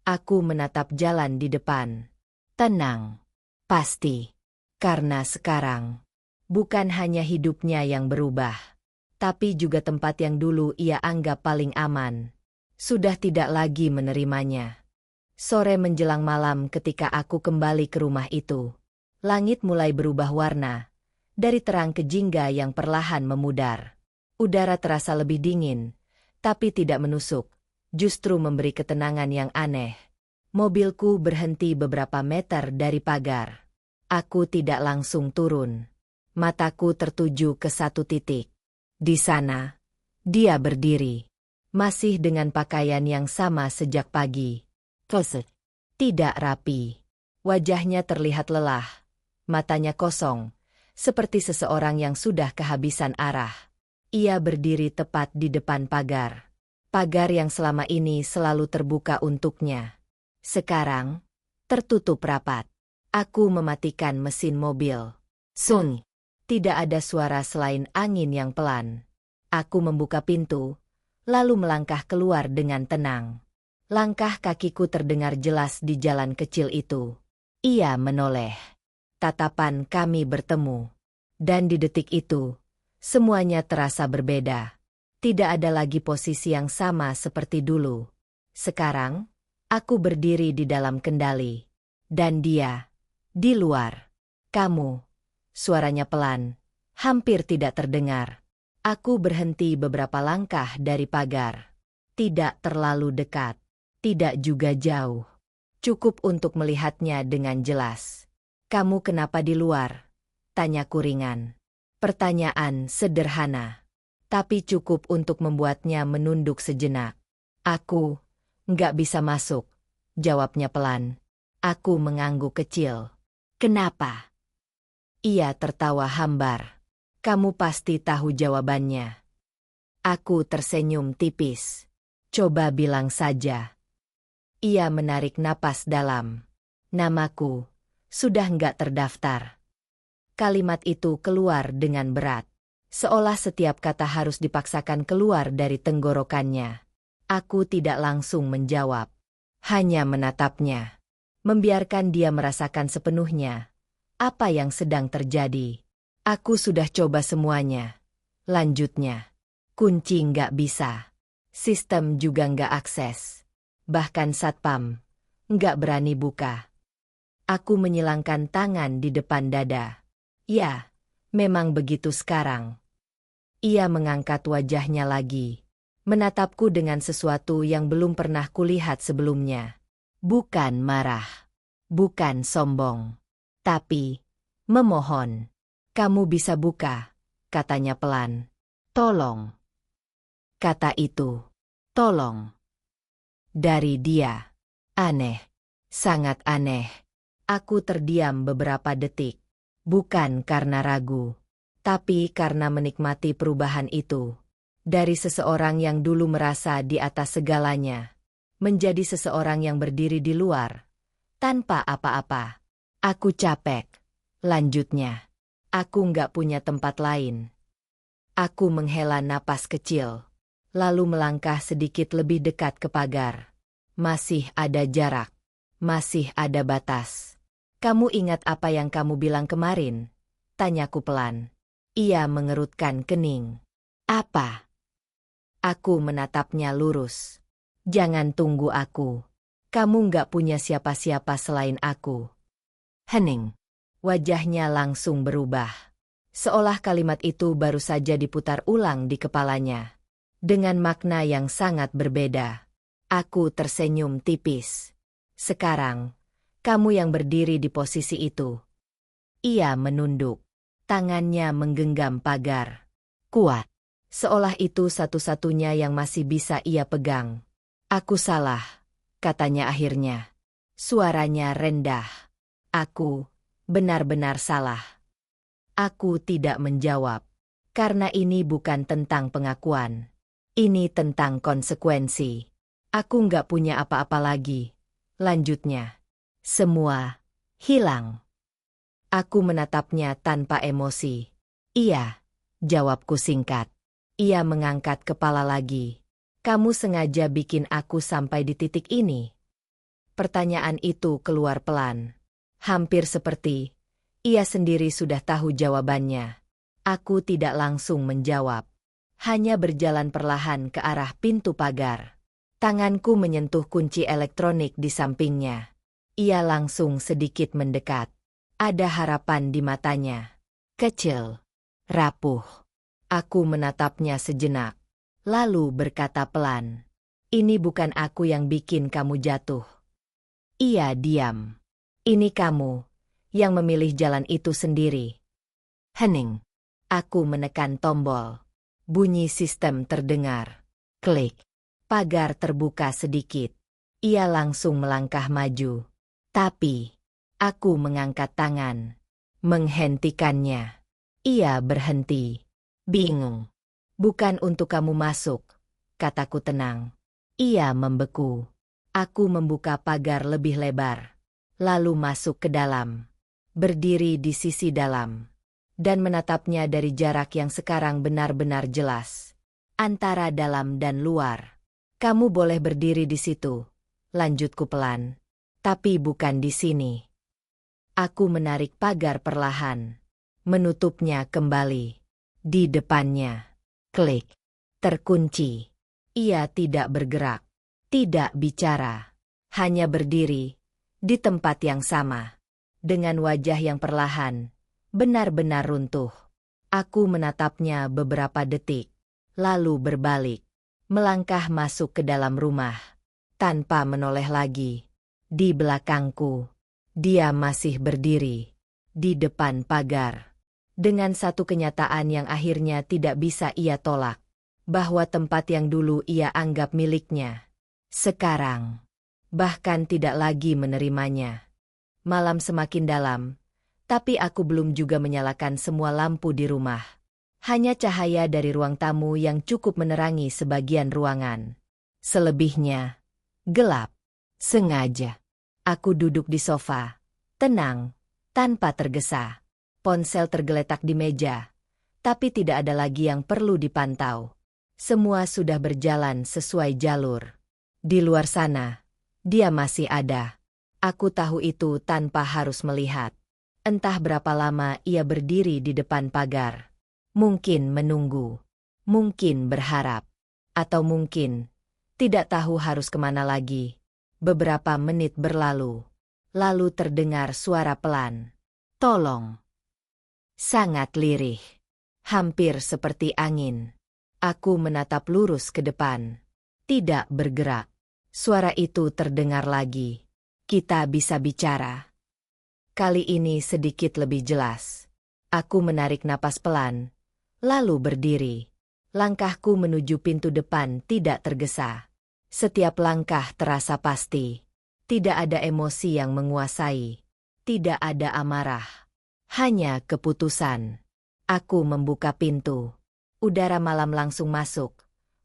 S1: Aku menatap jalan di depan. Tenang. Pasti. Karena sekarang, bukan hanya hidupnya yang berubah, tapi juga tempat yang dulu ia anggap paling aman. Sudah tidak lagi menerimanya. Sore menjelang malam ketika aku kembali ke rumah itu. Langit mulai berubah warna, dari terang ke jingga yang perlahan memudar. Udara terasa lebih dingin, tapi tidak menusuk, justru memberi ketenangan yang aneh. Mobilku berhenti beberapa meter dari pagar. Aku tidak langsung turun. Mataku tertuju ke satu titik. Di sana, dia berdiri. Masih dengan pakaian yang sama sejak pagi. Tidak rapi. Wajahnya terlihat lelah. Matanya kosong, seperti seseorang yang sudah kehabisan arah. Ia berdiri tepat di depan pagar. Pagar yang selama ini selalu terbuka untuknya. Sekarang, tertutup rapat. Aku mematikan mesin mobil. Sun. Tidak ada suara selain angin yang pelan. Aku membuka pintu, lalu melangkah keluar dengan tenang. Langkah kakiku terdengar jelas di jalan kecil itu. Ia menoleh. Tatapan kami bertemu. Dan di detik itu, semuanya terasa berbeda. Tidak ada lagi posisi yang sama seperti dulu. Sekarang, aku berdiri di dalam kendali. Dan dia, di luar. Kamu. Suaranya pelan, hampir tidak terdengar. Aku berhenti beberapa langkah dari pagar. Tidak terlalu dekat. Tidak juga jauh. Cukup untuk melihatnya dengan jelas. Kamu kenapa di luar? Tanyaku ringan. Pertanyaan sederhana, tapi cukup untuk membuatnya menunduk sejenak. Aku nggak bisa masuk, jawabnya pelan. Aku mengangguk kecil. Kenapa? Ia tertawa hambar. Kamu pasti tahu jawabannya. Aku tersenyum tipis. Coba bilang saja. Ia menarik napas dalam. Namaku sudah nggak terdaftar. Kalimat itu keluar dengan berat. Seolah setiap kata harus dipaksakan keluar dari tenggorokannya. Aku tidak langsung menjawab. Hanya menatapnya. Membiarkan dia merasakan sepenuhnya apa yang sedang terjadi. Aku sudah coba semuanya. Lanjutnya. Kunci nggak bisa. Sistem juga nggak akses. Bahkan satpam nggak berani buka. Aku menyilangkan tangan di depan dada. Ya, memang begitu sekarang. Ia mengangkat wajahnya lagi. Menatapku dengan sesuatu yang belum pernah kulihat sebelumnya. Bukan marah. Bukan sombong. Tapi, memohon. Kamu bisa buka, katanya pelan. Tolong. Kata itu. Tolong. Dari dia. Aneh. Sangat aneh. Aku terdiam beberapa detik. Bukan karena ragu. Tapi karena menikmati perubahan itu. Dari seseorang yang dulu merasa di atas segalanya. Menjadi seseorang yang berdiri di luar. Tanpa apa-apa. Aku capek. Lanjutnya. Aku nggak punya tempat lain. Aku menghela napas kecil. Lalu melangkah sedikit lebih dekat ke pagar. Masih ada jarak. Masih ada batas. Kamu ingat apa yang kamu bilang kemarin? Tanyaku pelan. Ia mengerutkan kening. Apa? Aku menatapnya lurus. Jangan tunggu aku. Kamu nggak punya siapa-siapa selain aku. Hening. Wajahnya langsung berubah. Seolah kalimat itu baru saja diputar ulang di kepalanya. Dengan makna yang sangat berbeda. Aku tersenyum tipis. Sekarang, kamu yang berdiri di posisi itu. Ia menunduk. Tangannya menggenggam pagar. Kuat. Seolah itu satu-satunya yang masih bisa ia pegang. Aku salah, katanya akhirnya. Suaranya rendah. Aku benar-benar salah. Aku tidak menjawab. Karena ini bukan tentang pengakuan. Ini tentang konsekuensi. Aku nggak punya apa-apa lagi. Lanjutnya. Semua hilang. Aku menatapnya tanpa emosi. Iya, jawabku singkat. Ia mengangkat kepala lagi. Kamu sengaja bikin aku sampai di titik ini? Pertanyaan itu keluar pelan. Hampir seperti ia sendiri sudah tahu jawabannya. Aku tidak langsung menjawab. Hanya berjalan perlahan ke arah pintu pagar. Tanganku menyentuh kunci elektronik di sampingnya. Ia langsung sedikit mendekat. Ada harapan di matanya. Kecil. Rapuh. Aku menatapnya sejenak. Lalu berkata pelan. Ini bukan aku yang bikin kamu jatuh. Ia diam. Ini kamu yang memilih jalan itu sendiri. Hening. Aku menekan tombol. Bunyi sistem terdengar. Klik. Pagar terbuka sedikit. Ia langsung melangkah maju. Tapi, aku mengangkat tangan. Menghentikannya. Ia berhenti. Bingung. Bukan untuk kamu masuk, kataku tenang. Ia membeku. Aku membuka pagar lebih lebar. Lalu masuk ke dalam. Berdiri di sisi dalam. Dan menatapnya dari jarak yang sekarang benar-benar jelas. Antara dalam dan luar. Kamu boleh berdiri di situ. Lanjutku pelan. Tapi bukan di sini. Aku menarik pagar perlahan. Menutupnya kembali. Di depannya. Klik. Terkunci. Ia tidak bergerak. Tidak bicara. Hanya berdiri. Di tempat yang sama. Dengan wajah yang perlahan. Benar-benar runtuh. Aku menatapnya beberapa detik. Lalu berbalik. Melangkah masuk ke dalam rumah. Tanpa menoleh lagi. Di belakangku. Dia masih berdiri. Di depan pagar. Dengan satu kenyataan yang akhirnya tidak bisa ia tolak. Bahwa tempat yang dulu ia anggap miliknya, sekarang bahkan tidak lagi menerimanya. Malam semakin dalam, tapi aku belum juga menyalakan semua lampu di rumah. Hanya cahaya dari ruang tamu yang cukup menerangi sebagian ruangan. Selebihnya, gelap. Sengaja. Aku duduk di sofa, tenang, tanpa tergesa. Ponsel tergeletak di meja, tapi tidak ada lagi yang perlu dipantau. Semua sudah berjalan sesuai jalur. Di luar sana, dia masih ada. Aku tahu itu tanpa harus melihat. Entah berapa lama ia berdiri di depan pagar. Mungkin menunggu, mungkin berharap, atau mungkin tidak tahu harus kemana lagi. Beberapa menit berlalu, lalu terdengar suara pelan. Tolong. Sangat lirih, hampir seperti angin. Aku menatap lurus ke depan. Tidak bergerak. Suara itu terdengar lagi. Kita bisa bicara. Kali ini sedikit lebih jelas. Aku menarik napas pelan, lalu berdiri. Langkahku menuju pintu depan tidak tergesa. Setiap langkah terasa pasti. Tidak ada emosi yang menguasai. Tidak ada amarah. Hanya keputusan. Aku membuka pintu. Udara malam langsung masuk,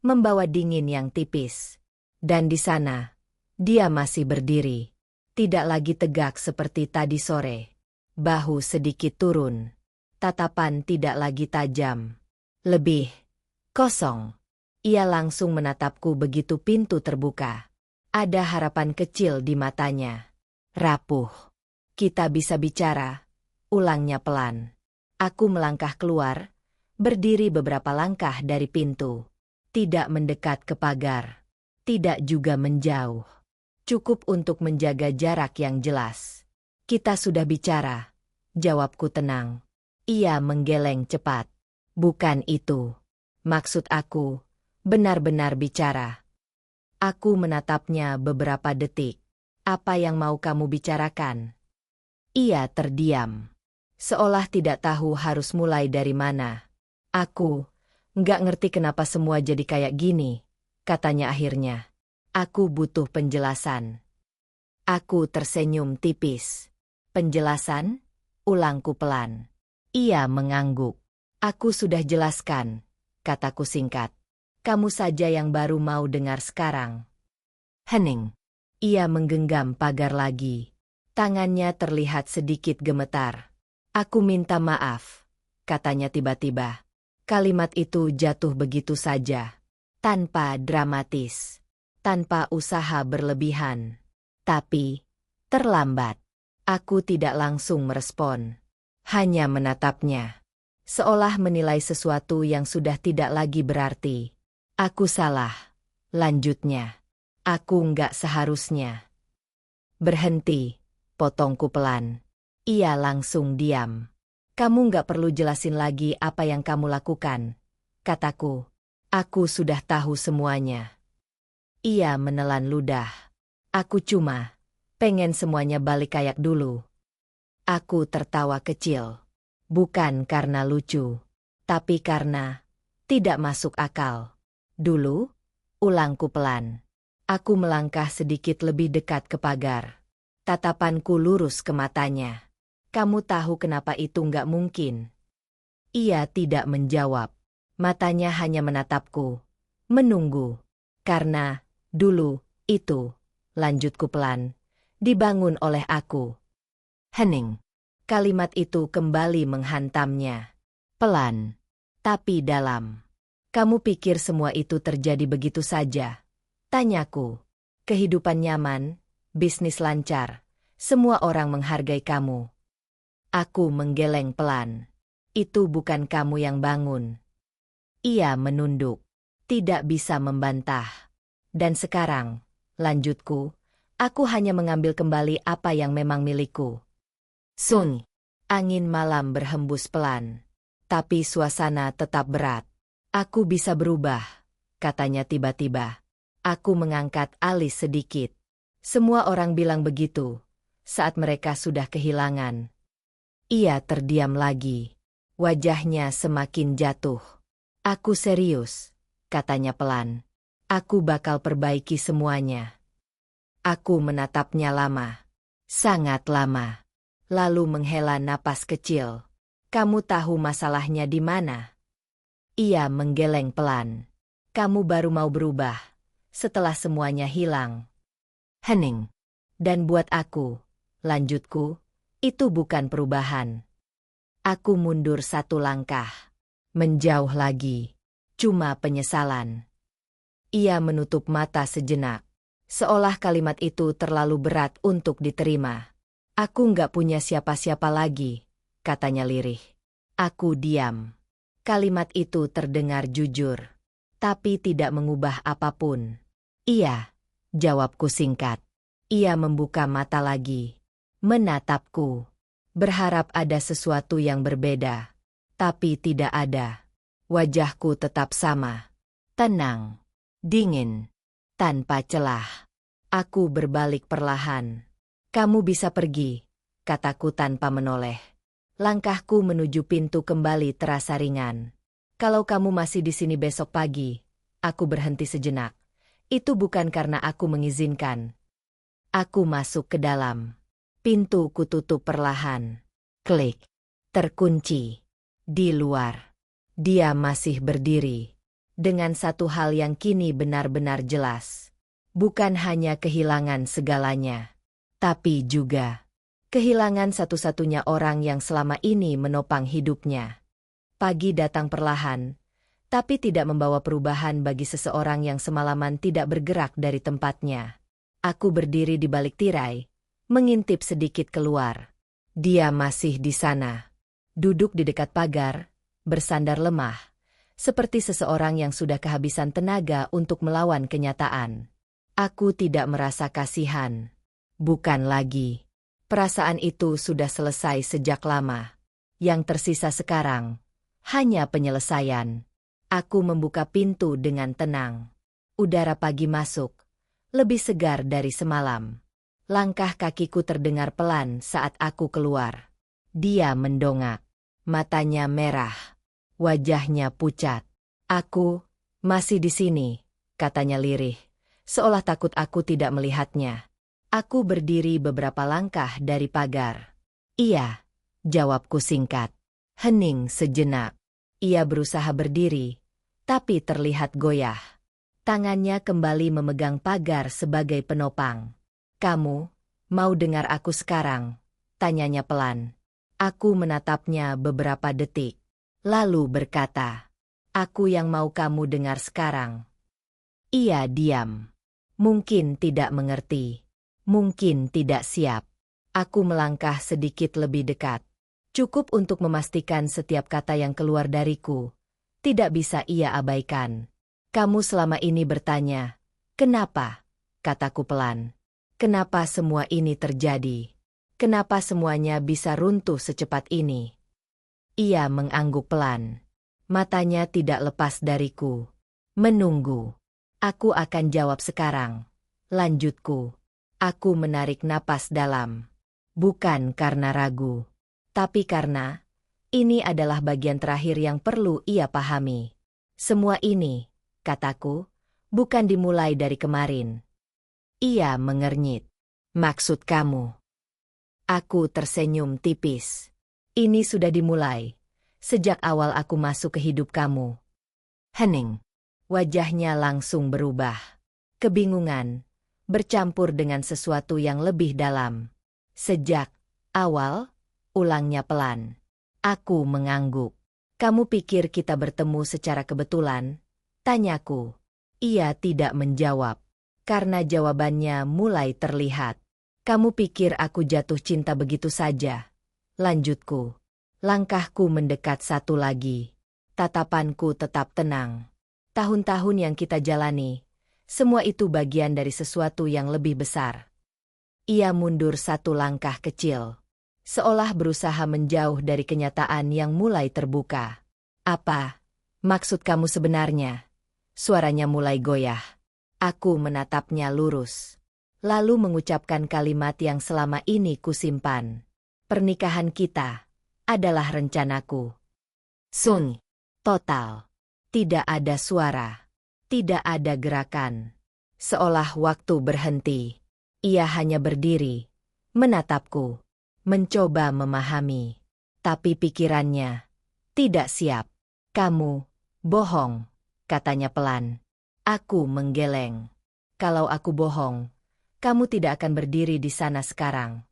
S1: membawa dingin yang tipis. Dan di sana, dia masih berdiri. Tidak lagi tegak seperti tadi sore. Bahu sedikit turun. Tatapan tidak lagi tajam. Lebih kosong. Ia langsung menatapku begitu pintu terbuka. Ada harapan kecil di matanya. Rapuh. Kita bisa bicara. Ulangnya pelan. Aku melangkah keluar, berdiri beberapa langkah dari pintu. Tidak mendekat ke pagar. Tidak juga menjauh. Cukup untuk menjaga jarak yang jelas. Kita sudah bicara. Jawabku tenang. Ia menggeleng cepat. Bukan itu. Maksud aku, benar-benar bicara. Aku menatapnya beberapa detik. Apa yang mau kamu bicarakan? Ia terdiam. Seolah tidak tahu harus mulai dari mana. Aku nggak ngerti kenapa semua jadi kayak gini, katanya akhirnya. Aku butuh penjelasan. Aku tersenyum tipis. Penjelasan? Ulangku pelan. Ia mengangguk. Aku sudah jelaskan, kataku singkat. Kamu saja yang baru mau dengar sekarang. Hening. Ia menggenggam pagar lagi. Tangannya terlihat sedikit gemetar. Aku minta maaf, katanya tiba-tiba. Kalimat itu jatuh begitu saja. Tanpa dramatis. Tanpa usaha berlebihan. Tapi, terlambat. Aku tidak langsung merespon. Hanya menatapnya. Seolah menilai sesuatu yang sudah tidak lagi berarti. Aku salah. Lanjutnya. Aku nggak seharusnya. Berhenti, potongku pelan. Ia langsung diam. Kamu nggak perlu jelasin lagi apa yang kamu lakukan, kataku. Aku sudah tahu semuanya. Ia menelan ludah. Aku cuma pengen semuanya balik kayak dulu. Aku tertawa kecil. Bukan karena lucu, tapi karena tidak masuk akal. Dulu, ulangku pelan. Aku melangkah sedikit lebih dekat ke pagar. Tatapanku lurus ke matanya. Kamu tahu kenapa itu nggak mungkin? Ia tidak menjawab. Matanya hanya menatapku. Menunggu. Karena, dulu, itu, lanjutku pelan, dibangun oleh aku. Hening. Kalimat itu kembali menghantamnya. Pelan. Tapi dalam. Kamu pikir semua itu terjadi begitu saja? Tanyaku. Kehidupan nyaman, bisnis lancar, semua orang menghargai kamu. Aku menggeleng pelan. Itu bukan kamu yang bangun. Ia menunduk. Tidak bisa membantah. Dan sekarang, lanjutku, aku hanya mengambil kembali apa yang memang milikku. Sun. Angin malam berhembus pelan. Tapi suasana tetap berat. Aku bisa berubah, katanya tiba-tiba. Aku mengangkat alis sedikit. Semua orang bilang begitu, saat mereka sudah kehilangan. Ia terdiam lagi. Wajahnya semakin jatuh. Aku serius, katanya pelan. Aku bakal perbaiki semuanya. Aku menatapnya lama. Sangat lama. Lalu menghela napas kecil. Kamu tahu masalahnya di mana? Ia menggeleng pelan. Kamu baru mau berubah. Setelah semuanya hilang. Hening. Dan buat aku, lanjutku, itu bukan perubahan. Aku mundur satu langkah. Menjauh lagi. Cuma penyesalan. Ia menutup mata sejenak. Seolah kalimat itu terlalu berat untuk diterima. Aku nggak punya siapa-siapa lagi, katanya lirih. Aku diam. Kalimat itu terdengar jujur, tapi tidak mengubah apapun. Iya, jawabku singkat. Ia membuka mata lagi, menatapku. Berharap ada sesuatu yang berbeda, tapi tidak ada. Wajahku tetap sama. Tenang, dingin, tanpa celah. Aku berbalik perlahan. Kamu bisa pergi, kataku tanpa menoleh. Langkahku menuju pintu kembali terasa ringan. Kalau kamu masih di sini besok pagi, aku berhenti sejenak. Itu bukan karena aku mengizinkan. Aku masuk ke dalam. Pintu kututup perlahan. Klik. Terkunci. Di luar. Dia masih berdiri. Dengan satu hal yang kini benar-benar jelas. Bukan hanya kehilangan segalanya. Tapi juga kehilangan satu-satunya orang yang selama ini menopang hidupnya. Pagi datang perlahan, tapi tidak membawa perubahan bagi seseorang yang semalaman tidak bergerak dari tempatnya. Aku berdiri di balik tirai, mengintip sedikit keluar. Dia masih di sana. Duduk di dekat pagar, bersandar lemah, seperti seseorang yang sudah kehabisan tenaga untuk melawan kenyataan. Aku tidak merasa kasihan. Bukan lagi. Perasaan itu sudah selesai sejak lama. Yang tersisa sekarang, hanya penyelesaian. Aku membuka pintu dengan tenang. Udara pagi masuk, lebih segar dari semalam. Langkah kakiku terdengar pelan saat aku keluar. Dia mendongak. Matanya merah. Wajahnya pucat. Aku masih di sini, katanya lirih, seolah takut aku tidak melihatnya. Aku berdiri beberapa langkah dari pagar. Iya, jawabku singkat. Hening sejenak. Ia berusaha berdiri, tapi terlihat goyah. Tangannya kembali memegang pagar sebagai penopang. Kamu mau dengar aku sekarang? Tanyanya pelan. Aku menatapnya beberapa detik. Lalu berkata, aku yang mau kamu dengar sekarang. Ia diam. Mungkin tidak mengerti. Mungkin tidak siap. Aku melangkah sedikit lebih dekat. Cukup untuk memastikan setiap kata yang keluar dariku tidak bisa ia abaikan. Kamu selama ini bertanya, kenapa? Kataku pelan. Kenapa semua ini terjadi? Kenapa semuanya bisa runtuh secepat ini? Ia mengangguk pelan. Matanya tidak lepas dariku. Menunggu. Aku akan jawab sekarang. Lanjutku. Aku menarik napas dalam. Bukan karena ragu, tapi karena ini adalah bagian terakhir yang perlu ia pahami. Semua ini, kataku, bukan dimulai dari kemarin. Ia mengernyit. Maksud kamu? Aku tersenyum tipis. Ini sudah dimulai. Sejak awal aku masuk ke hidup kamu. Hening. Wajahnya langsung berubah. Kebingungan. Bercampur dengan sesuatu yang lebih dalam. Sejak awal, ulangnya pelan. Aku mengangguk. Kamu pikir kita bertemu secara kebetulan? Tanyaku. Ia tidak menjawab. Karena jawabannya mulai terlihat. Kamu pikir aku jatuh cinta begitu saja? Lanjutku. Langkahku mendekat satu lagi. Tatapanku tetap tenang. Tahun-tahun yang kita jalani, semua itu bagian dari sesuatu yang lebih besar. Ia mundur satu langkah kecil. Seolah berusaha menjauh dari kenyataan yang mulai terbuka. Apa maksud kamu sebenarnya? Suaranya mulai goyah. Aku menatapnya lurus. Lalu mengucapkan kalimat yang selama ini kusimpan. Pernikahan kita adalah rencanaku. Sunyi. Total. Tidak ada suara. Tidak ada gerakan. Seolah waktu berhenti. Ia hanya berdiri, menatapku, mencoba memahami. Tapi pikirannya tidak siap. Kamu bohong, katanya pelan. Aku menggeleng. Kalau aku bohong, kamu tidak akan berdiri di sana sekarang.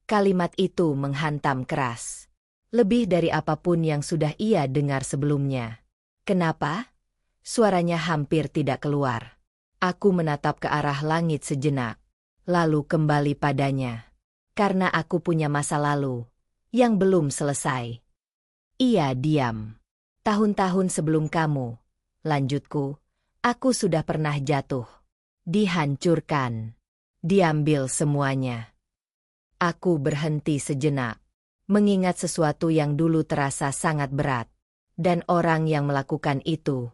S1: Kalimat itu menghantam keras. Lebih dari apapun yang sudah ia dengar sebelumnya. Kenapa? Suaranya hampir tidak keluar. Aku menatap ke arah langit sejenak, lalu kembali padanya. Karena aku punya masa lalu yang belum selesai. Ia diam. Tahun-tahun sebelum kamu, lanjutku, aku sudah pernah jatuh. Dihancurkan. Diambil semuanya. Aku berhenti sejenak, mengingat sesuatu yang dulu terasa sangat berat, dan orang yang melakukan itu.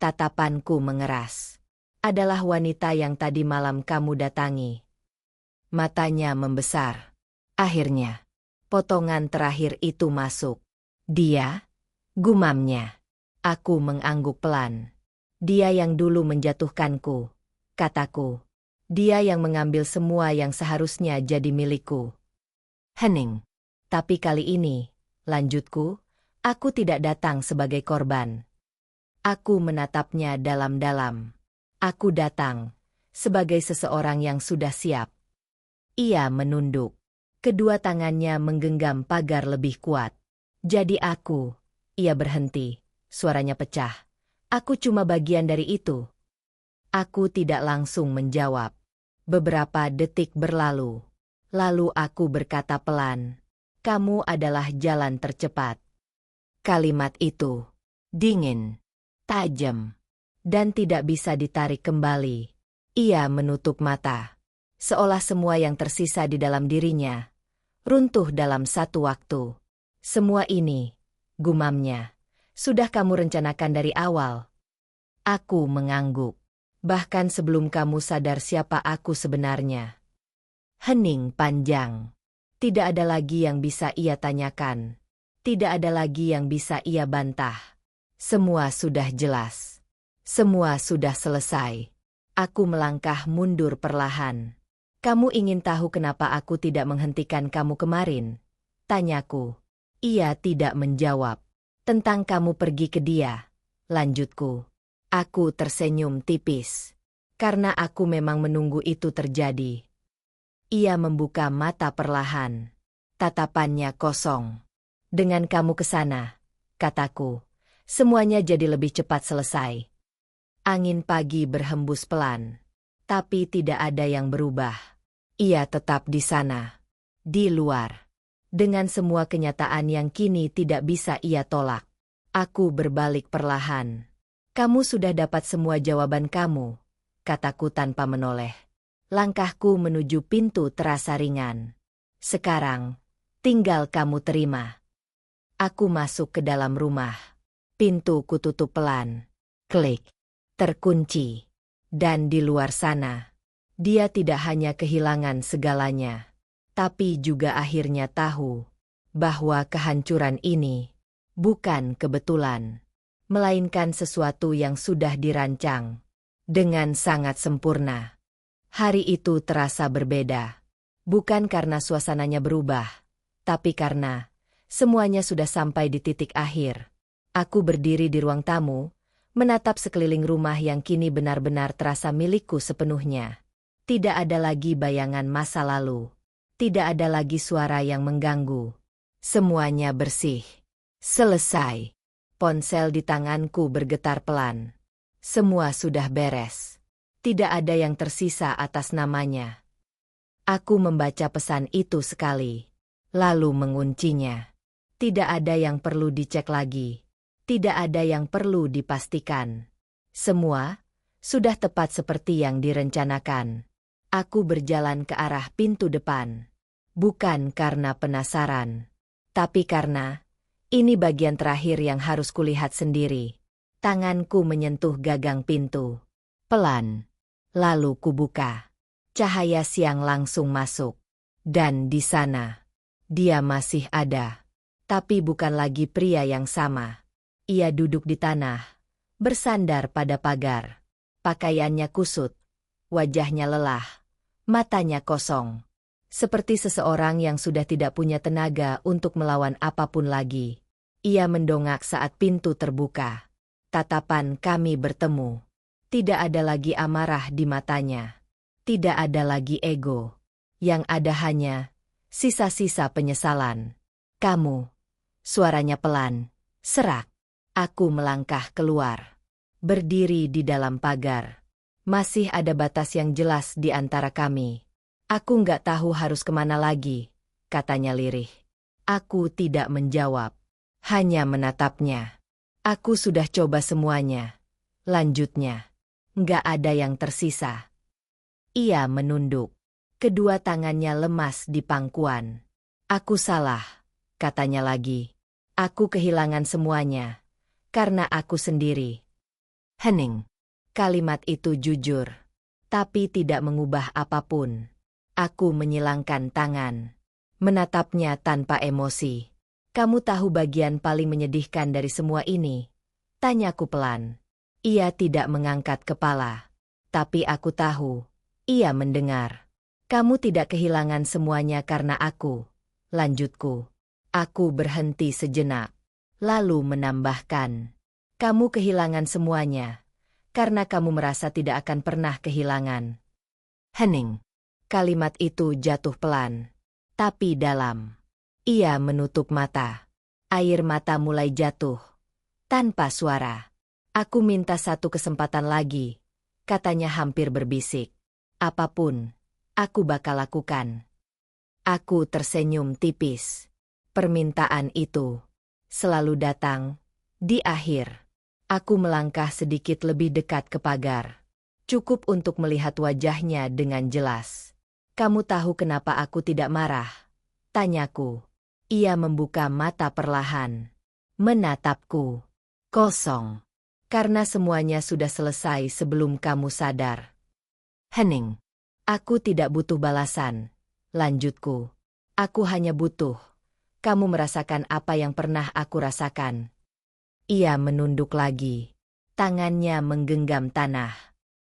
S1: Tatapanku mengeras. Adalah wanita yang tadi malam kamu datangi. Matanya membesar. Akhirnya, potongan terakhir itu masuk. Dia, gumamnya. Aku mengangguk pelan. Dia yang dulu menjatuhkanku, kataku. Dia yang mengambil semua yang seharusnya jadi milikku. Hening. Tapi kali ini, lanjutku, aku tidak datang sebagai korban. Aku menatapnya dalam-dalam. Aku datang sebagai seseorang yang sudah siap. Ia menunduk. Kedua tangannya menggenggam pagar lebih kuat. Jadi aku, ia berhenti. Suaranya pecah. Aku cuma bagian dari itu. Aku tidak langsung menjawab. Beberapa detik berlalu. Lalu aku berkata pelan, kamu adalah jalan tercepat. Kalimat itu dingin, tajam, dan tidak bisa ditarik kembali. Ia menutup mata, seolah semua yang tersisa di dalam dirinya runtuh dalam satu waktu. Semua ini, gumamnya, sudah kamu rencanakan dari awal. Aku mengangguk. Bahkan sebelum kamu sadar siapa aku sebenarnya. Hening panjang. Tidak ada lagi yang bisa ia tanyakan. Tidak ada lagi yang bisa ia bantah. Semua sudah jelas. Semua sudah selesai. Aku melangkah mundur perlahan. Kamu ingin tahu kenapa aku tidak menghentikan kamu kemarin? Tanyaku. Ia tidak menjawab. Tentang kamu pergi ke dia. Lanjutku. Aku tersenyum tipis. Karena aku memang menunggu itu terjadi. Ia membuka mata perlahan. Tatapannya kosong. Dengan kamu ke sana, kataku, semuanya jadi lebih cepat selesai. Angin pagi berhembus pelan. Tapi tidak ada yang berubah. Ia tetap di sana. Di luar. Dengan semua kenyataan yang kini tidak bisa ia tolak. Aku berbalik perlahan. Kamu sudah dapat semua jawaban kamu, kataku tanpa menoleh. Langkahku menuju pintu terasa ringan. Sekarang, tinggal kamu terima. Aku masuk ke dalam rumah. Pintu kututup pelan. Klik. Terkunci. Dan di luar sana, dia tidak hanya kehilangan segalanya, tapi juga akhirnya tahu bahwa kehancuran ini bukan kebetulan. Melainkan sesuatu yang sudah dirancang dengan sangat sempurna. Hari itu terasa berbeda. Bukan karena suasananya berubah, tapi karena semuanya sudah sampai di titik akhir. Aku berdiri di ruang tamu, menatap sekeliling rumah yang kini benar-benar terasa milikku sepenuhnya. Tidak ada lagi bayangan masa lalu. Tidak ada lagi suara yang mengganggu. Semuanya bersih. Selesai. Ponsel di tanganku bergetar pelan. Semua sudah beres. Tidak ada yang tersisa atas namanya. Aku membaca pesan itu sekali, lalu menguncinya. Tidak ada yang perlu dicek lagi. Tidak ada yang perlu dipastikan. Semua sudah tepat seperti yang direncanakan. Aku berjalan ke arah pintu depan. Bukan karena penasaran, tapi karena ini bagian terakhir yang harus kulihat sendiri. Tanganku menyentuh gagang pintu. Pelan. Lalu kubuka. Cahaya siang langsung masuk. Dan di sana, dia masih ada. Tapi bukan lagi pria yang sama. Ia duduk di tanah, bersandar pada pagar. Pakaiannya kusut, wajahnya lelah, matanya kosong. Seperti seseorang yang sudah tidak punya tenaga untuk melawan apapun lagi. Ia mendongak saat pintu terbuka. Tatapan kami bertemu. Tidak ada lagi amarah di matanya. Tidak ada lagi ego. Yang ada hanya sisa-sisa penyesalan. Kamu. Suaranya pelan, serak. Aku melangkah keluar. Berdiri di dalam pagar. Masih ada batas yang jelas di antara kami. Aku nggak tahu harus kemana lagi, katanya lirih. Aku tidak menjawab. Hanya menatapnya. Aku sudah coba semuanya. Lanjutnya. Nggak ada yang tersisa. Ia menunduk. Kedua tangannya lemas di pangkuan. Aku salah, katanya lagi. Aku kehilangan semuanya. Karena aku sendiri. Hening. Kalimat itu jujur. Tapi tidak mengubah apapun. Aku menyilangkan tangan. Menatapnya tanpa emosi. Kamu tahu bagian paling menyedihkan dari semua ini? Tanyaku pelan. Ia tidak mengangkat kepala. Tapi aku tahu. Ia mendengar. Kamu tidak kehilangan semuanya karena aku. Lanjutku. Aku berhenti sejenak. Lalu menambahkan. Kamu kehilangan semuanya. Karena kamu merasa tidak akan pernah kehilangan. Hening. Kalimat itu jatuh pelan. Tapi dalam. Ia menutup mata. Air mata mulai jatuh. Tanpa suara. Aku minta satu kesempatan lagi. Katanya hampir berbisik. Apapun. Aku bakal lakukan. Aku tersenyum tipis. Permintaan itu. Selalu datang. Di akhir. Aku melangkah sedikit lebih dekat ke pagar. Cukup untuk melihat wajahnya dengan jelas. Kamu tahu kenapa aku tidak marah? Tanyaku. Ia membuka mata perlahan. Menatapku. Kosong. Karena semuanya sudah selesai sebelum kamu sadar. Hening. Aku tidak butuh balasan. Lanjutku. Aku hanya butuh. Kamu merasakan apa yang pernah aku rasakan. Ia menunduk lagi. Tangannya menggenggam tanah.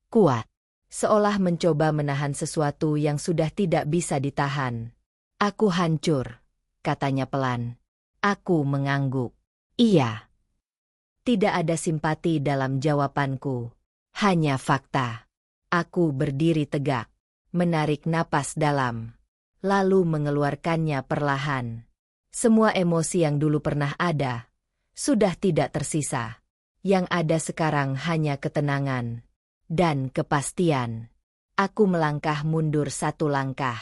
S1: Kuat. Seolah mencoba menahan sesuatu yang sudah tidak bisa ditahan. Aku hancur, katanya pelan. Aku mengangguk. Iya. Tidak ada simpati dalam jawabanku. Hanya fakta. Aku berdiri tegak, menarik napas dalam, lalu mengeluarkannya perlahan. Semua emosi yang dulu pernah ada, sudah tidak tersisa. Yang ada sekarang hanya ketenangan. Dan kepastian. Aku melangkah mundur satu langkah.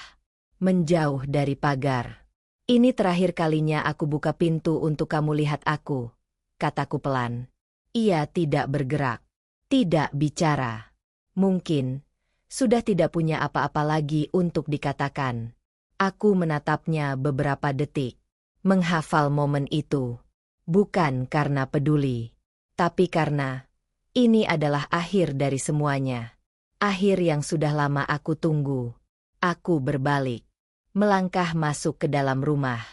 S1: Menjauh dari pagar. Ini terakhir kalinya aku buka pintu untuk kamu lihat aku. Kataku pelan. Ia tidak bergerak. Tidak bicara. Mungkin. Sudah tidak punya apa-apa lagi untuk dikatakan. Aku menatapnya beberapa detik. Menghafal momen itu. Bukan karena peduli. Tapi karena. Ini adalah akhir dari semuanya. Akhir yang sudah lama aku tunggu. Aku berbalik. Melangkah masuk ke dalam rumah.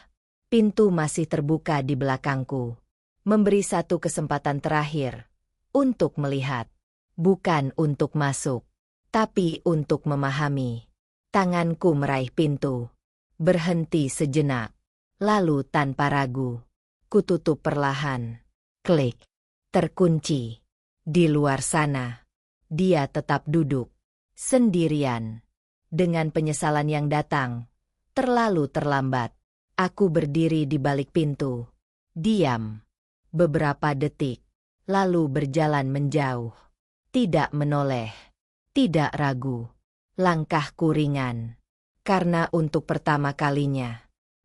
S1: Pintu masih terbuka di belakangku. Memberi satu kesempatan terakhir. Untuk melihat. Bukan untuk masuk. Tapi untuk memahami. Tanganku meraih pintu. Berhenti sejenak. Lalu tanpa ragu. Kututup perlahan. Klik. Terkunci. Di luar sana, dia tetap duduk, sendirian. Dengan penyesalan yang datang, terlalu terlambat. Aku berdiri di balik pintu. Diam. Beberapa detik, lalu berjalan menjauh. Tidak menoleh. Tidak ragu. Langkahku ringan. Karena untuk pertama kalinya,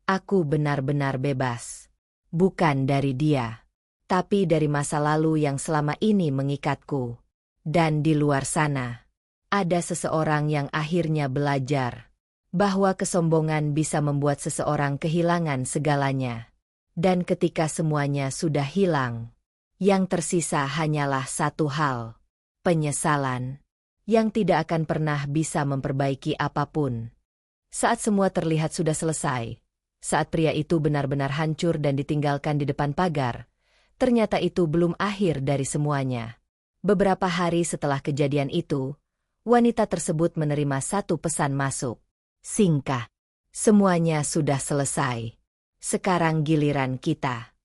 S1: aku benar-benar bebas. Bukan dari dia. Tapi dari masa lalu yang selama ini mengikatku. Dan di luar sana, ada seseorang yang akhirnya belajar bahwa kesombongan bisa membuat seseorang kehilangan segalanya. Dan ketika semuanya sudah hilang, yang tersisa hanyalah satu hal, penyesalan, yang tidak akan pernah bisa memperbaiki apapun. Saat semua terlihat sudah selesai, Saat pria itu benar-benar hancur dan ditinggalkan di depan pagar, ternyata itu belum akhir dari semuanya. Beberapa hari setelah kejadian itu, wanita tersebut menerima satu pesan masuk. Singka, semuanya sudah selesai. Sekarang giliran kita.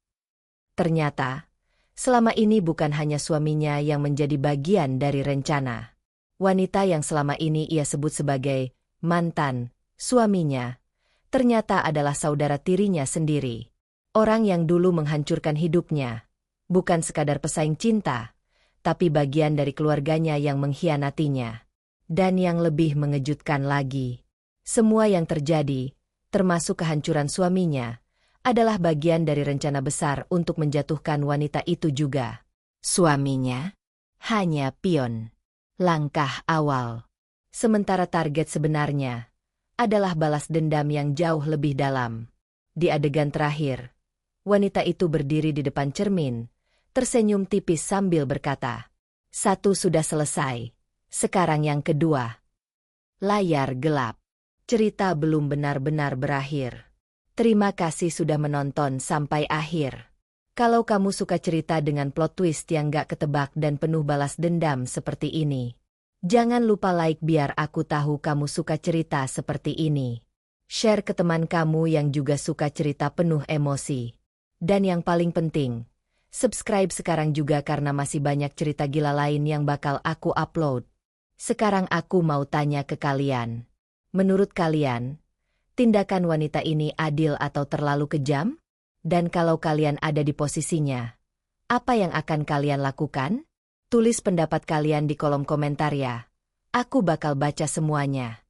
S1: Ternyata, selama ini bukan hanya suaminya yang menjadi bagian dari rencana. Wanita yang selama ini ia sebut sebagai mantan suaminya, ternyata adalah saudara tirinya sendiri. Orang yang dulu menghancurkan hidupnya, bukan sekadar pesaing cinta, tapi bagian dari keluarganya yang mengkhianatinya. Dan yang lebih mengejutkan lagi, semua yang terjadi, termasuk kehancuran suaminya, adalah bagian dari rencana besar untuk menjatuhkan wanita itu juga. Suaminya hanya pion, langkah awal. Sementara target sebenarnya adalah balas dendam yang jauh lebih dalam. Di adegan terakhir, wanita itu berdiri di depan cermin, tersenyum tipis sambil berkata, "Satu sudah selesai, sekarang yang kedua." Layar gelap. Cerita belum benar-benar berakhir. Terima kasih sudah menonton sampai akhir. Kalau kamu suka cerita dengan plot twist yang gak ketebak dan penuh balas dendam seperti ini, jangan lupa like biar aku tahu kamu suka cerita seperti ini. Share ke teman kamu yang juga suka cerita penuh emosi. Dan yang paling penting, subscribe sekarang juga karena masih banyak cerita gila lain yang bakal aku upload. Sekarang aku mau tanya ke kalian. Menurut kalian, tindakan wanita ini adil atau terlalu kejam? Dan kalau kalian ada di posisinya, apa yang akan kalian lakukan? Tulis pendapat kalian di kolom komentar ya. Aku bakal baca semuanya.